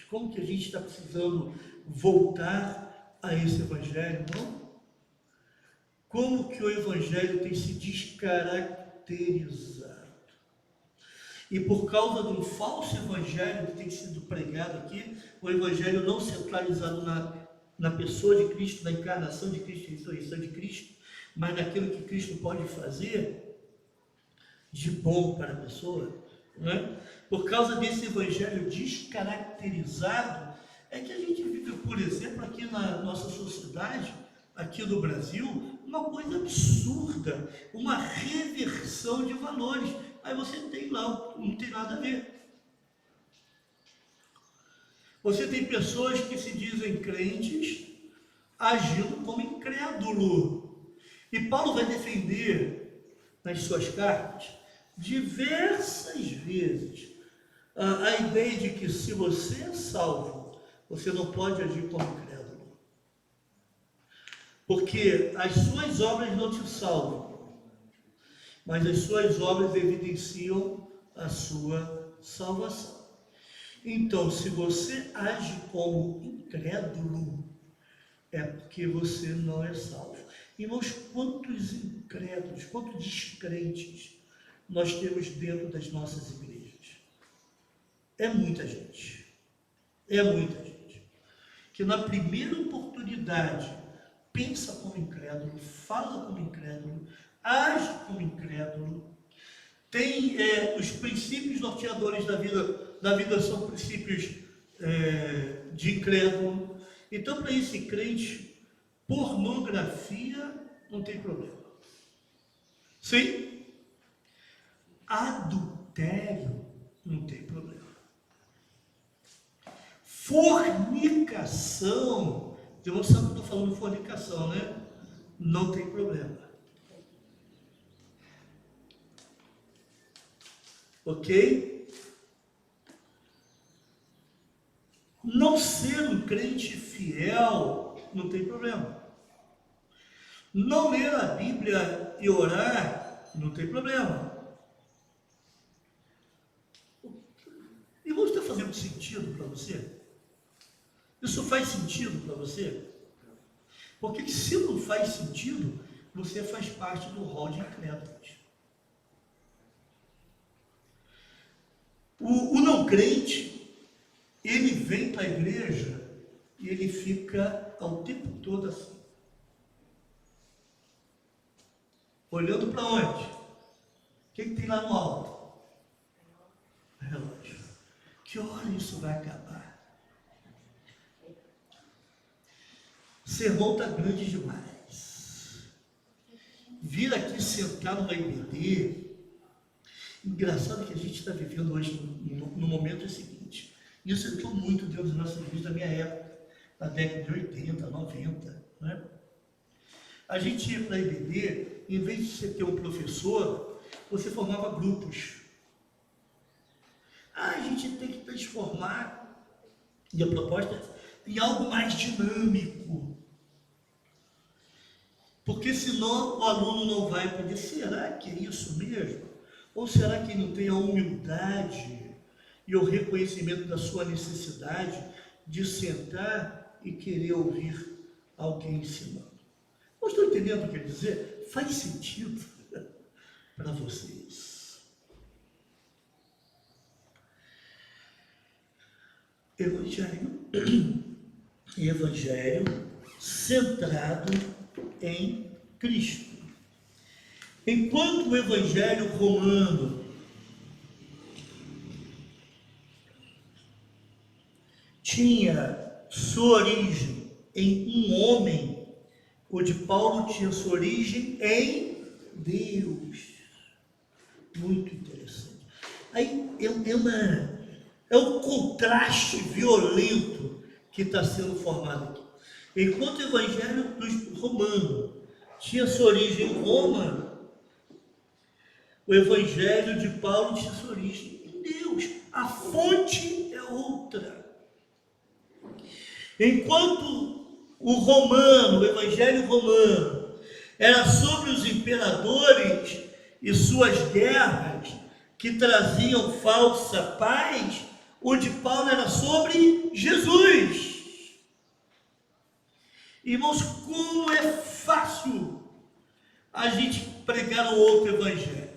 como que a gente está precisando voltar a esse Evangelho, não? Como que o Evangelho tem se descaracterizado? E por causa de um falso Evangelho que tem sido pregado aqui, o Evangelho não centralizado na pessoa de Cristo, na encarnação de Cristo, na ressurreição de Cristo, mas naquilo que Cristo pode fazer de bom para a pessoa, né? Por causa desse Evangelho descaracterizado, é que a gente vive, por exemplo, aqui na nossa sociedade, aqui no Brasil, uma coisa absurda, uma reversão de valores. Aí você tem lá, não tem nada a ver. Você tem pessoas que se dizem crentes, agindo como incrédulo. E Paulo vai defender nas suas cartas, diversas vezes, a ideia de que se você é salvo, você não pode agir como incrédulo. Porque as suas obras não te salvam, mas as suas obras evidenciam a sua salvação. Então, se você age como incrédulo, é porque você não é salvo. Irmãos, quantos incrédulos, quantos descrentes nós temos dentro das nossas igrejas? É muita gente. É muita gente. Que na primeira oportunidade pensa como incrédulo, fala como incrédulo, age como incrédulo, tem os princípios norteadores da vida são princípios de incrédulo. Então, para esse crente, pornografia não tem problema. Sim, adultério não tem problema. Fornicação, tem uma sabe que eu estou falando de fornicação, né? Não tem problema. Ok? Não ser um crente fiel não tem problema. Não ler a Bíblia e orar não tem problema. Irmão, está fazendo sentido para você? Isso faz sentido para você? Porque se não faz sentido, você faz parte do rol de incrédulos. O não crente, ele vem para a igreja e ele fica ao tempo todo assim. Olhando para onde? O que tem lá no alto? Relógio. Que hora isso vai acabar? O sermão está grande demais. Vir aqui sentar numa IBD. Engraçado que a gente está vivendo hoje no momento seguinte. Isso entrou muito dentro das nossas igrejas da minha época, na década de 80, 90. Né? A gente ia para a IBD, em vez de você ter um professor, você formava grupos. A gente tem que transformar, e a proposta, em algo mais dinâmico. Porque senão o aluno não vai poder, será que é isso mesmo? Ou será que não tem a humildade e o reconhecimento da sua necessidade de sentar e querer ouvir alguém ensinando? Não estou entendendo o que quer dizer? Faz sentido para vocês. Evangelho centrado em Cristo. Enquanto o Evangelho romano tinha sua origem em um homem, o de Paulo tinha sua origem em Deus. Muito interessante. Aí é um contraste violento que está sendo formado aqui. Enquanto o Evangelho romano tinha sua origem em Roma, o evangelho de Paulo tinha sua origem em Deus. A fonte é outra. Enquanto o evangelho romano, era sobre os imperadores e suas guerras que traziam falsa paz, o de Paulo era sobre Jesus. Irmãos, como é fácil a gente pregar um outro evangelho.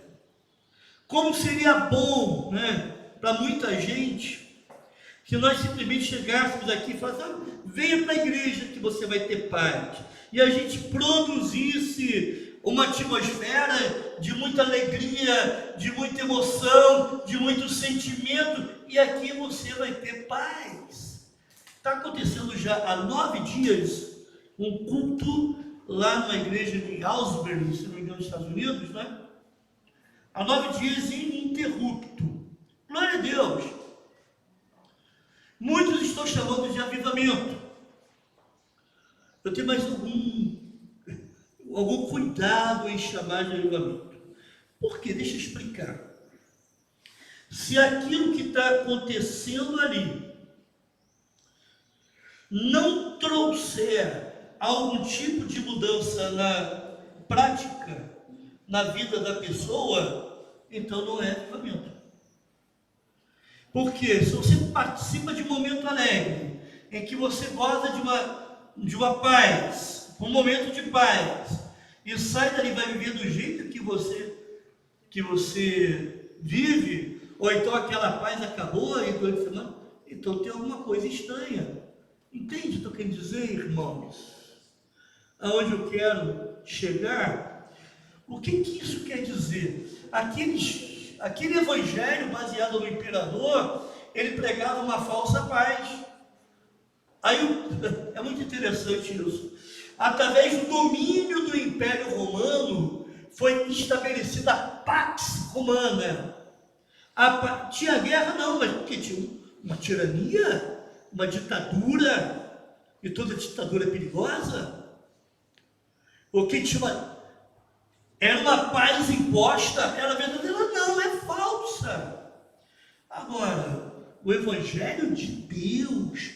Como seria bom, né, para muita gente, se nós simplesmente chegássemos aqui e falassem, venha para a igreja que você vai ter paz. E a gente produzisse uma atmosfera de muita alegria, de muita emoção, de muito sentimento, e aqui você vai ter paz. Está acontecendo já há 9 dias um culto lá na igreja de Augsburg, se não me engano, nos Estados Unidos, né? Há 9 dias ininterrupto. Glória a Deus. Muitos estão chamando de avivamento. Eu tenho mais algum cuidado em chamar de avivamento. Por quê? Deixa eu explicar. Se aquilo que está acontecendo ali não trouxer algum tipo de mudança na prática, na vida da pessoa, então não é avivamento. Porque se você participa de um momento alegre, em que você goza de uma paz, um momento de paz, e sai dali e vai viver do jeito que você vive, ou então aquela paz acabou e durante a semana, então tem alguma coisa estranha. Entende o que eu quero dizer, irmãos? Aonde eu quero chegar? O que isso quer dizer? Aquele evangelho baseado no imperador, ele pregava uma falsa paz. Aí é muito interessante isso. Através do domínio do Império Romano, foi estabelecida a Pax Romana. Tinha guerra não, mas porque tinha uma tirania, uma ditadura, e toda ditadura é perigosa. O que tinha era uma paz imposta, era verdadeira? Não, é falsa. Agora, o Evangelho de Deus,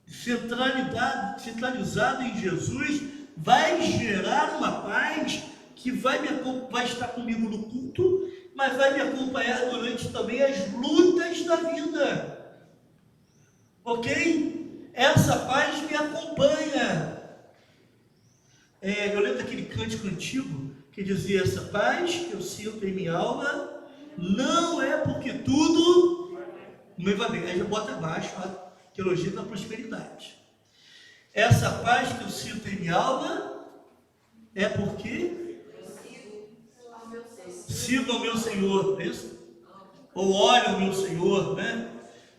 centralizado em Jesus, vai gerar uma paz que vai estar comigo no culto, mas vai me acompanhar durante também as lutas da vida. Ok? Essa paz me acompanha. Eu lembro daquele cântico antigo que dizia: essa paz que eu sinto em minha alma não é porque tudo me vai bem. Aí já bota abaixo a teologia da prosperidade. Essa paz que eu sinto em minha alma é porque sigo ao meu Senhor, isso? Ou olho ao meu Senhor, né?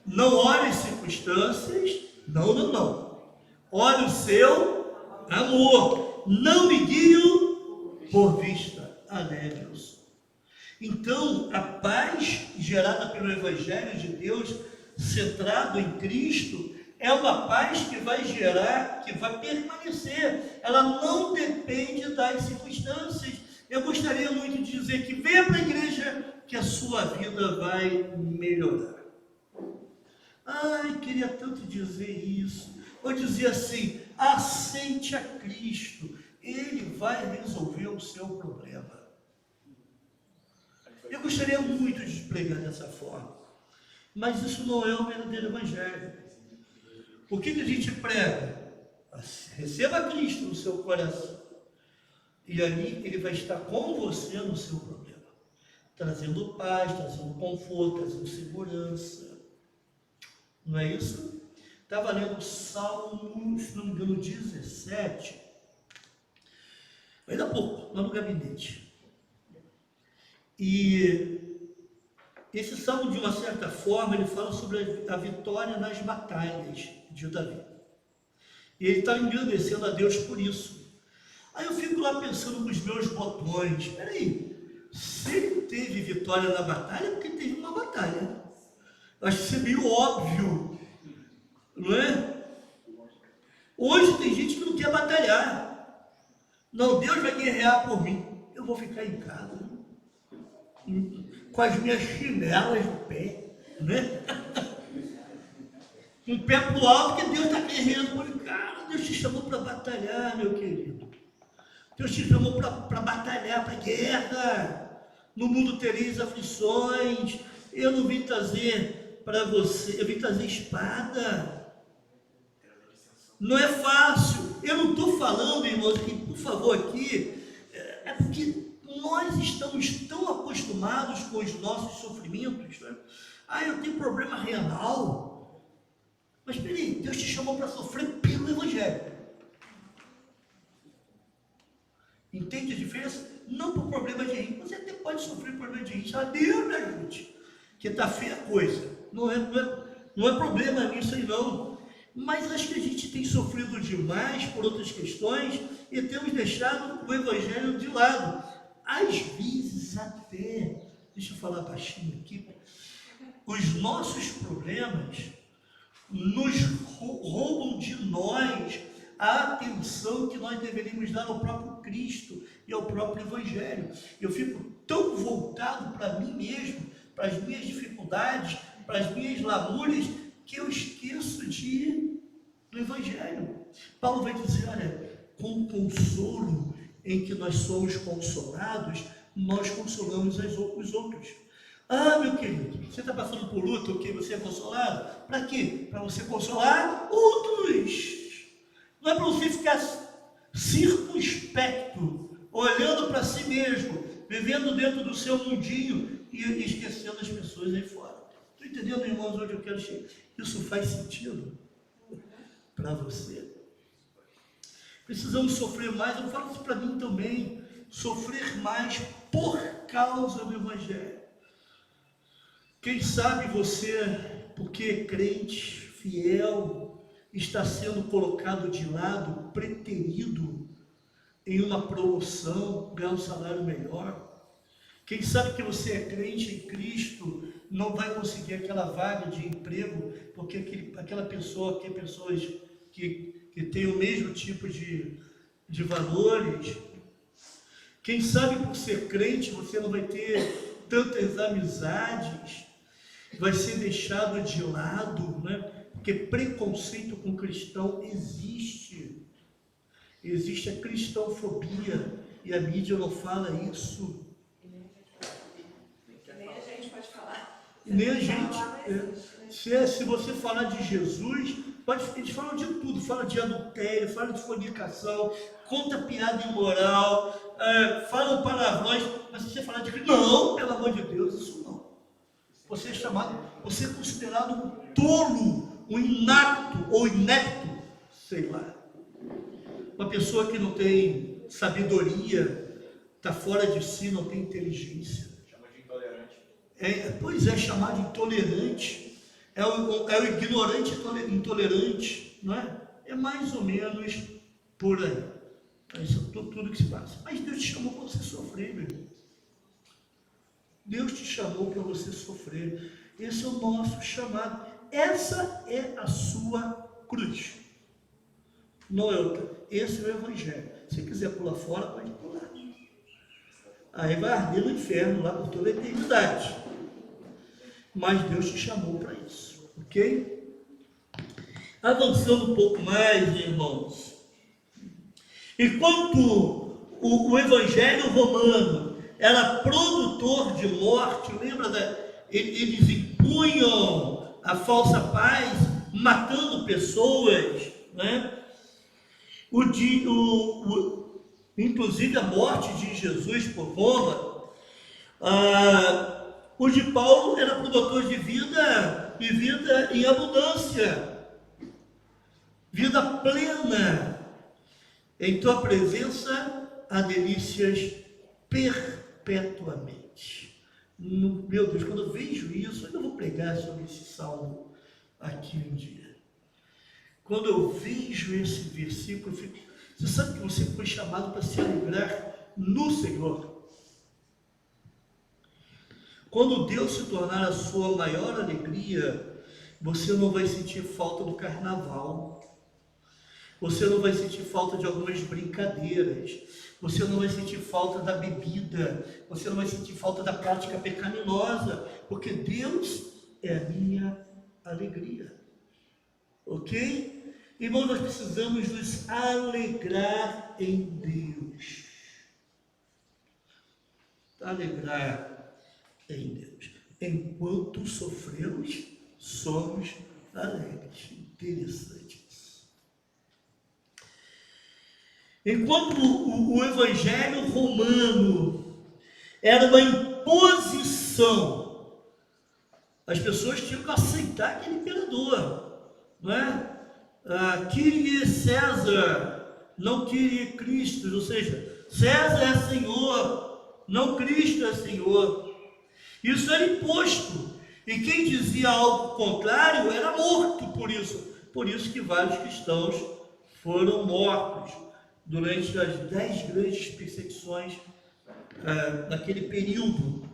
Não olhe as circunstâncias, não. Olhe o seu amor, não me guio por vista alegre. Então, a paz gerada pelo Evangelho de Deus, centrado em Cristo, é uma paz que vai gerar, que vai permanecer. Ela não depende das circunstâncias. Eu gostaria muito de dizer que venha para a igreja que a sua vida vai melhorar. Ai, queria tanto dizer isso. Ou dizer assim: aceite a Cristo, Ele vai resolver o seu problema. Eu gostaria muito de pregar dessa forma, mas isso não é o verdadeiro evangelho. O que a gente prega? Receba Cristo no seu coração, e ali Ele vai estar com você no seu problema, trazendo paz, trazendo conforto, trazendo segurança. Não é isso? Estava lendo o Salmo, se não me engano, 17, ainda há pouco, lá no gabinete. E esse salmo, de uma certa forma, ele fala sobre a vitória nas batalhas de Davi. E ele está engrandecendo a Deus por isso. Aí eu fico lá pensando nos meus botões. Espera aí, se ele teve vitória na batalha, é porque teve uma batalha. Eu acho que isso é meio óbvio, não é? Hoje tem gente que não quer batalhar. Não, Deus vai guerrear por mim. Eu vou ficar em casa. com as minhas chinelas no pé, né? Um pé pro alto, que Deus está guerreando por cara. Deus te chamou para batalhar, meu querido. Deus te chamou para batalhar, para guerra. No mundo tereis aflições. Eu não vim trazer para você, eu vim trazer espada. Não é fácil. Eu não estou falando, irmãos, que por favor aqui, é porque nós estamos tão acostumados com os nossos sofrimentos, né? Eu tenho problema renal. Mas peraí, Deus te chamou para sofrer pelo Evangelho. Entende a diferença? Não por problema de rim. Você até pode sofrer problema de rim. Só Deus me ajude. Que está feia a coisa. Não é problema nisso aí não. Mas acho que a gente tem sofrido demais por outras questões e temos deixado o Evangelho de lado. Às vezes até, deixa eu falar baixinho aqui, os nossos problemas nos roubam de nós a atenção que nós deveríamos dar ao próprio Cristo e ao próprio Evangelho. Eu fico tão voltado para mim mesmo, para as minhas dificuldades, para as minhas lamúrias, que eu esqueço do Evangelho. Paulo vai dizer, olha, com o consolo em que nós somos consolados, nós consolamos os outros. Meu querido, você está passando por luta, ok? Você é consolado? Para quê? Para você consolar outros. Não é para você ficar circunspecto, olhando para si mesmo, vivendo dentro do seu mundinho e esquecendo as pessoas aí fora. Estou entendendo, irmãos, onde eu quero chegar? Isso faz sentido para você? Precisamos sofrer mais, eu falo isso para mim também, sofrer mais por causa do Evangelho. Quem sabe você, porque é crente, fiel, está sendo colocado de lado, preterido em uma promoção, ganhar um salário melhor. Quem sabe que você é crente em Cristo, não vai conseguir aquela vaga de emprego, porque aquela pessoa, que pessoas que têm o mesmo tipo de valores. Quem sabe por ser crente, você não vai ter tantas amizades, vai ser deixado de lado, né? Porque preconceito com cristão existe. Existe a cristãofobia e a mídia não fala isso. Nem a gente pode falar. Nem a gente. Se você falar de Jesus, eles falam de tudo, falam de adultério, falam de fornicação, conta piada imoral, falam palavrões, mas se você falar de Cristo, não, pelo amor de Deus, isso não. Você é considerado um tolo, um inapto ou inepto, sei lá. Uma pessoa que não tem sabedoria, está fora de si, não tem inteligência. Chama de intolerante. Pois é, chamado de intolerante. É o ignorante intolerante, não é? É mais ou menos por aí. Isso é tudo que se passa. Mas Deus te chamou para você sofrer, meu irmão. Deus te chamou para você sofrer. Esse é o nosso chamado. Essa é a sua cruz. Não é outra. Esse é o Evangelho. Se quiser pular fora, pode pular. Aí vai arder no inferno lá por toda a eternidade. Mas Deus te chamou para isso. Ok? Avançando um pouco mais, irmãos. Enquanto o Evangelho romano era produtor de morte, lembra eles impunham a falsa paz, matando pessoas, né? Inclusive a morte de Jesus por Roma. O de Paulo era produtor de vida e vida em abundância, vida plena. Em tua presença há delícias perpetuamente. Meu Deus, quando eu vejo isso, eu vou pregar sobre esse salmo aqui um dia. Quando eu vejo esse versículo, eu fico... Você sabe que você foi chamado para se alegrar no Senhor. Quando Deus se tornar a sua maior alegria, você não vai sentir falta do carnaval. Você não vai sentir falta de algumas brincadeiras. Você não vai sentir falta da bebida. Você não vai sentir falta da prática pecaminosa. Porque Deus é a minha alegria. Ok? Irmão, nós precisamos nos alegrar em Deus. Alegrar em Deus. Enquanto sofremos, somos alegres. Interessante isso. Enquanto o evangelho romano era uma imposição, as pessoas tinham que aceitar aquele imperador, não é? Kyrie César, não Kyrie Cristo, ou seja, César é Senhor, não Cristo é Senhor. Isso era imposto, e quem dizia algo contrário era morto por isso. Por isso que vários cristãos foram mortos durante as 10 grandes perseguições naquele período.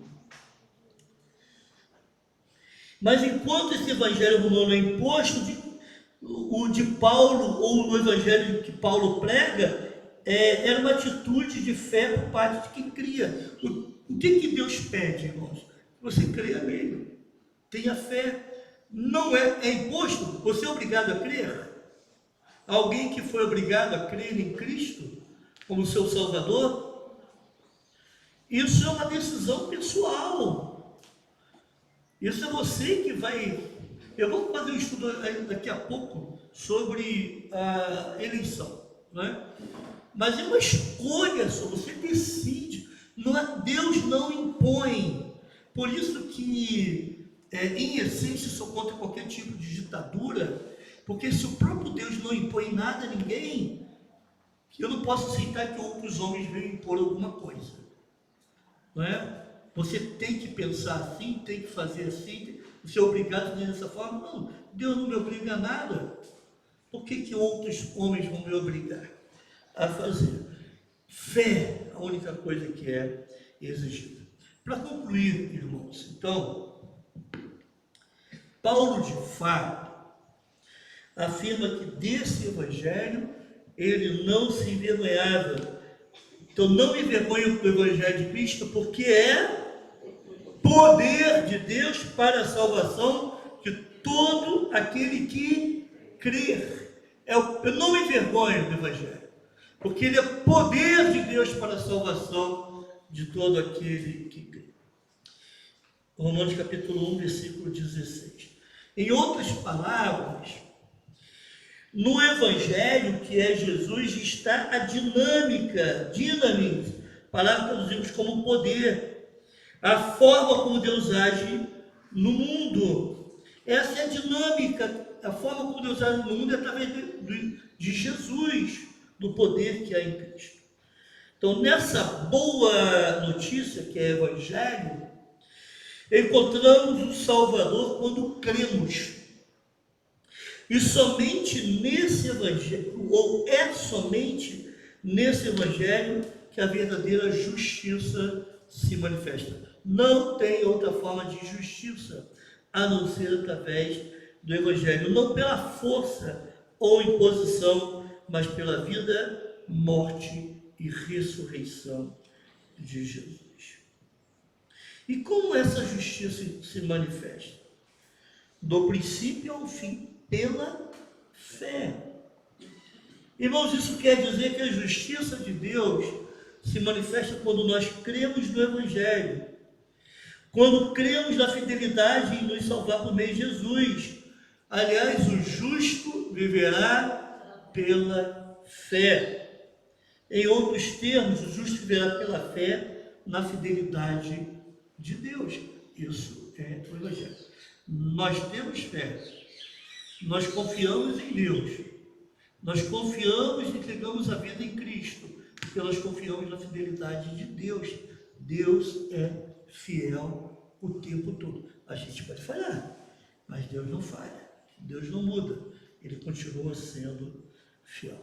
Mas enquanto esse evangelho romano é imposto, o de Paulo, ou o evangelho que Paulo prega, era uma atitude de fé por parte de quem cria. O que Deus pede, irmãos? Você creia nele, tenha fé. Não é imposto, você é obrigado a crer. Alguém que foi obrigado a crer em Cristo como seu Salvador, isso é uma decisão pessoal. Isso é você que vai... Eu vou fazer um estudo daqui a pouco sobre a eleição, né? Mas é uma escolha só, você decide. Deus não impõe. Por isso que, em essência, sou contra qualquer tipo de ditadura, porque se o próprio Deus não impõe nada a ninguém, eu não posso aceitar que outros homens venham impor alguma coisa, não é? Você tem que pensar assim, tem que fazer assim, você é obrigado a fazer dessa forma. Não, Deus não me obriga a nada. Por que outros homens vão me obrigar a fazer? Fé, a única coisa que é exigida. Para concluir, irmãos, então, Paulo de fato afirma que desse evangelho ele não se envergonhava. Então não me envergonho do evangelho de Cristo, porque é poder de Deus para a salvação de todo aquele que crer. Eu não me envergonho do evangelho, porque ele é poder de Deus para a salvação de todo aquele que crê. Romanos capítulo 1, versículo 16. Em outras palavras, no evangelho que é Jesus está a dinâmica, palavra que traduzimos como poder, a forma como Deus age no mundo. Essa é a dinâmica, a forma como Deus age no mundo é através de Jesus, do poder que há em Cristo. Então, nessa boa notícia que é o evangelho, encontramos o Salvador quando cremos. E somente nesse evangelho, ou é somente nesse evangelho, que a verdadeira justiça se manifesta. Não tem outra forma de justiça a não ser através do evangelho, não pela força ou imposição, mas pela vida, morte e ressurreição de Jesus. E como essa justiça se manifesta? Do princípio ao fim, pela fé. Irmãos, isso quer dizer que a justiça de Deus se manifesta quando nós cremos no evangelho, quando cremos na fidelidade em nos salvar por meio de Jesus. Aliás, o justo viverá pela fé. Em outros termos, o justo viverá pela fé na fidelidade de Deus. Isso é o evangelho. Nós temos fé, nós confiamos em Deus, nós confiamos e entregamos a vida em Cristo, porque nós confiamos na fidelidade de Deus. Deus é fiel o tempo todo. A gente pode falhar, mas Deus não falha, Deus não muda, Ele continua sendo fiel.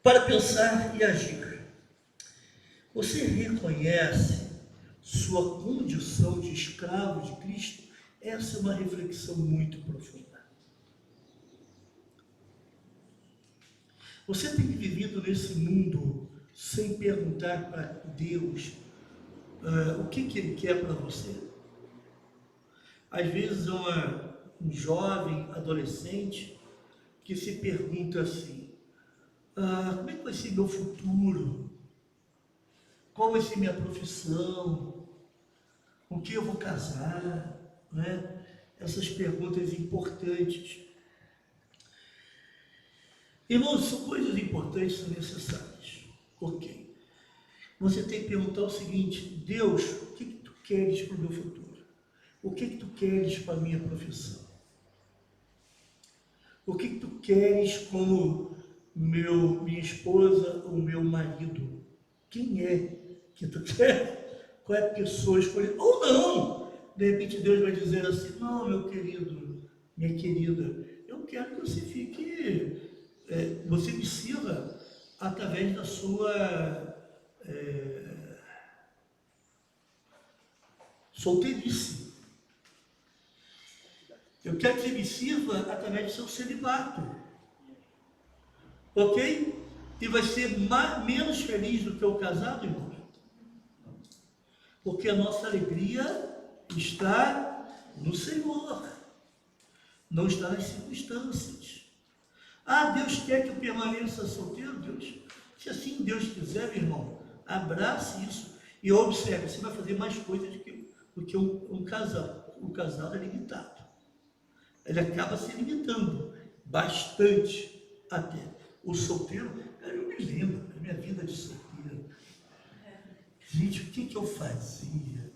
Para pensar e agir, você reconhece sua condição de escravo de Cristo? Essa é uma reflexão muito profunda. Você tem vivido nesse mundo sem perguntar para Deus o que Ele quer para você? Às vezes um jovem, adolescente, que se pergunta assim, como é que vai ser meu futuro? Qual vai ser minha profissão? Com que eu vou casar? Né? Essas perguntas importantes. Irmãos, são coisas importantes, são necessárias. Ok. Você tem que perguntar o seguinte: Deus, o que tu queres para o meu futuro? O que tu queres para a minha profissão? O que tu queres como minha esposa ou meu marido? Quem é que tu quer? Qual é a pessoa escolhida? Ou não! De repente Deus vai dizer assim: não, meu querido, minha querida, eu quero que você fique, você me sirva através da sua solteirice. Eu quero que você me sirva através do seu celibato. Ok? E vai ser menos feliz do que o casado, irmão. Porque a nossa alegria está no Senhor, não está nas circunstâncias. Deus quer que eu permaneça solteiro, Deus. Se assim Deus quiser, meu irmão, abrace isso. E observe, você vai fazer mais coisas do que um casal. O casal é limitado. Ele acaba se limitando bastante até. O solteiro, eu me lembro da minha vida de solteiro. Gente, o que eu fazia?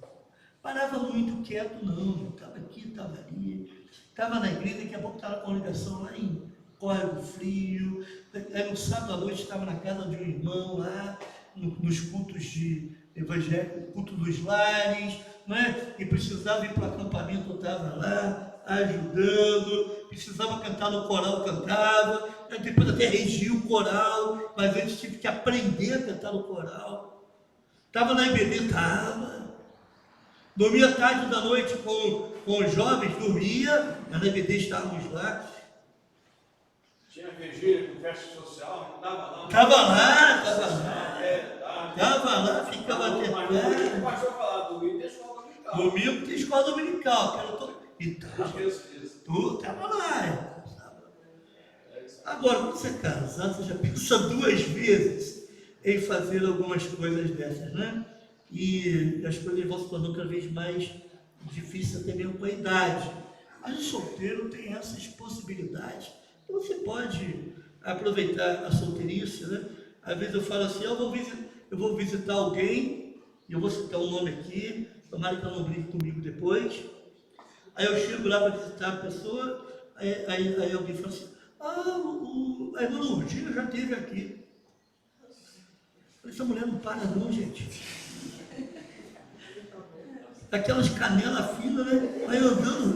Parava muito quieto, não. Estava aqui, estava ali. Estava na igreja, daqui a pouco estava com a congregação lá em Córrego Frio. Aí no sábado à noite estava na casa de um irmão lá, nos cultos de evangélico, culto dos lares, né? E precisava ir para o acampamento, eu estava lá ajudando, precisava cantar no coral, cantava, depois até regia o coral, mas antes tive que aprender a cantar no coral. Estava na IBD, estava. Dormia tarde da noite com os jovens, dormia, na IBD estávamos lá. Tinha vigília com festa social, não estava lá. Estava lá, ficava até tarde. Domingo tem escola dominical. Tu estava lá. Agora, quando você é casado, você já pensa 2 vezes em fazer algumas coisas dessas, né? E as coisas vão se tornando cada vez mais difíceis, até mesmo com a idade. Mas o solteiro tem essas possibilidades. Você pode aproveitar a solteirice, né? Às vezes eu falo assim: eu vou visitar alguém, e eu vou citar um nome aqui, tomara que ela não brigue comigo depois. Aí eu chego lá para visitar a pessoa, aí alguém fala assim: a irmã Lourdinha já esteve aqui. Essa mulher não para não, gente. Aquelas canelas finas, né? Aí andando.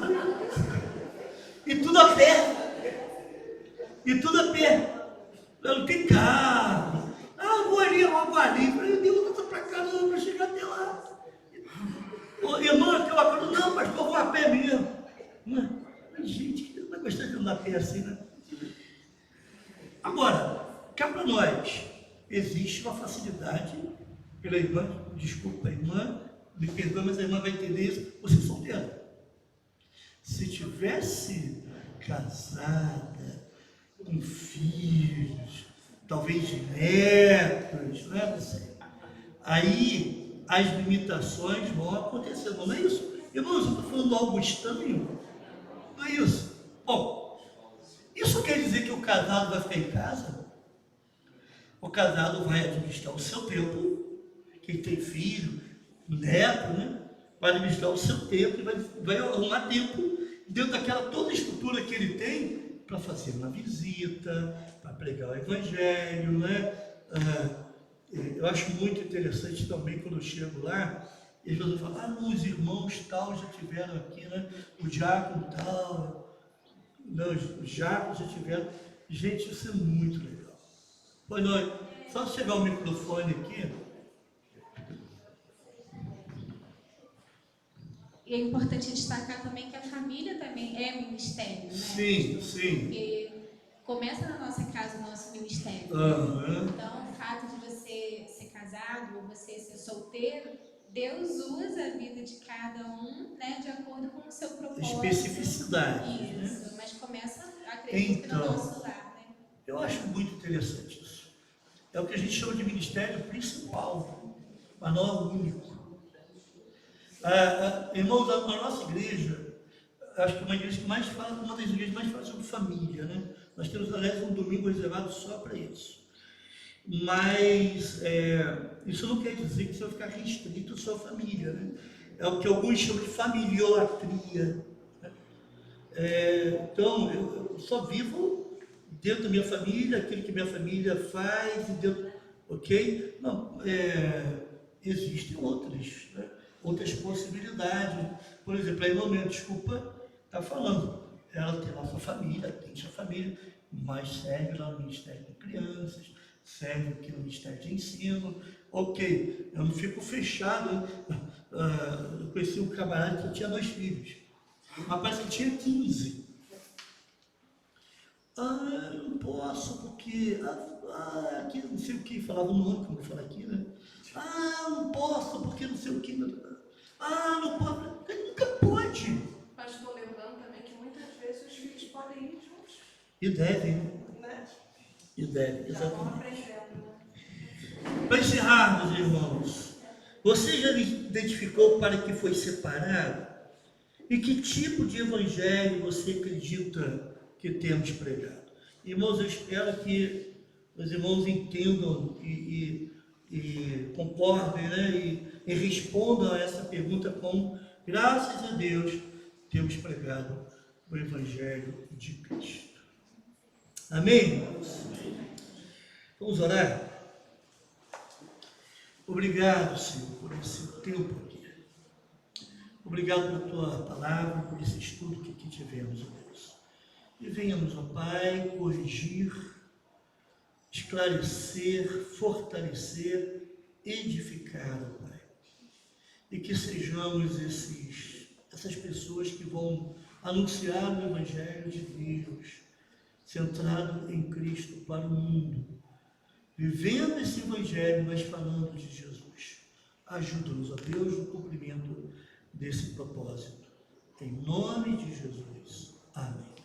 E tudo a pé. Não tem carro. Vou ali, logo ali. Falei: Deus, não para cá não, para chegar até lá. Irmã, tem uma coisa. Não, pastor, eu vou a pé mesmo. Gente, não vai gostar de andar a pé assim, né? Agora, cá para nós, existe uma facilidade pela irmã, desculpa, a irmã, me perdoa, mas a irmã vai entender isso, você é solteira. Se tivesse casada, com filhos, talvez de netos, não é você? Aí as limitações vão acontecendo, não é isso? Irmãos, eu estou falando algo estranho, não é isso? Bom, isso quer dizer que o casado vai ficar em casa? O casado vai administrar o seu tempo, quem tem filho, neto, né? Vai administrar o seu tempo e vai arrumar tempo dentro daquela toda a estrutura que ele tem para fazer uma visita, para pregar o evangelho, né? Eu acho muito interessante também quando eu chego lá, eles vão falar: os irmãos tal já tiveram aqui, né? O diácono tal, não, os diáconos já tiveram. Gente, isso é muito legal. Pois não, só chegar o microfone aqui. E é importante destacar também que a família também é ministério, né? Sim. Porque começa na nossa casa, o nosso ministério. Aham. Então, o fato de você ser casado ou você ser solteiro, Deus usa a vida de cada um, né, de acordo com o seu propósito. Especificidade, né? Isso, mas começa, acredito que no Então, nosso lar, né? eu acho muito interessante isso. É o que a gente chama de ministério principal, mas não é o único. Irmãos, a nossa igreja, acho que é uma igreja que mais fala, uma das igrejas mais fala sobre família, né? Nós temos, aliás, um domingo reservado só para isso. Mas isso não quer dizer que você vai ficar restrito à sua família, né? É o que alguns chamam de familiolatria. Né? Então, eu só vivo dentro da minha família, aquilo que minha família faz, ok? Não, existem outras, né? Outras possibilidades. Por exemplo, a irmã, desculpa, está falando, ela tem lá sua família, tem sua família, mas serve lá no Ministério de Crianças, serve aqui no Ministério de Ensino, ok, eu não fico fechado. Eu conheci um camarada que tinha 2 filhos, mas parece que tinha 15. Eu não posso, porque aqui não sei o que, falava o nome, como eu falo aqui, né? Não posso, porque não sei o que. Não pode. Ele nunca pode. Mas estou lembrando também que muitas vezes os filhos podem ir juntos, E devem, né? e devem, Já vão exatamente. aprendendo, né? Para encerrarmos, irmãos, você já identificou para que foi separado? E que tipo de evangelho você acredita que temos pregado? Irmãos, eu espero que os irmãos entendam e concordem, né? E respondam a essa pergunta com: graças a Deus, temos pregado o evangelho de Cristo. Amém, irmãos? Vamos orar? Obrigado, Senhor, por esse tempo aqui. Obrigado pela Tua palavra, por esse estudo que aqui tivemos, ó Deus. E venhamos, ó Pai, corrigir, esclarecer, fortalecer, edificar, ó Pai. E que sejamos essas pessoas que vão anunciar o Evangelho de Deus, centrado em Cristo para o mundo, vivendo esse Evangelho, mas falando de Jesus. Ajuda-nos, ó Deus, no cumprimento desse propósito. Em nome de Jesus. Amém.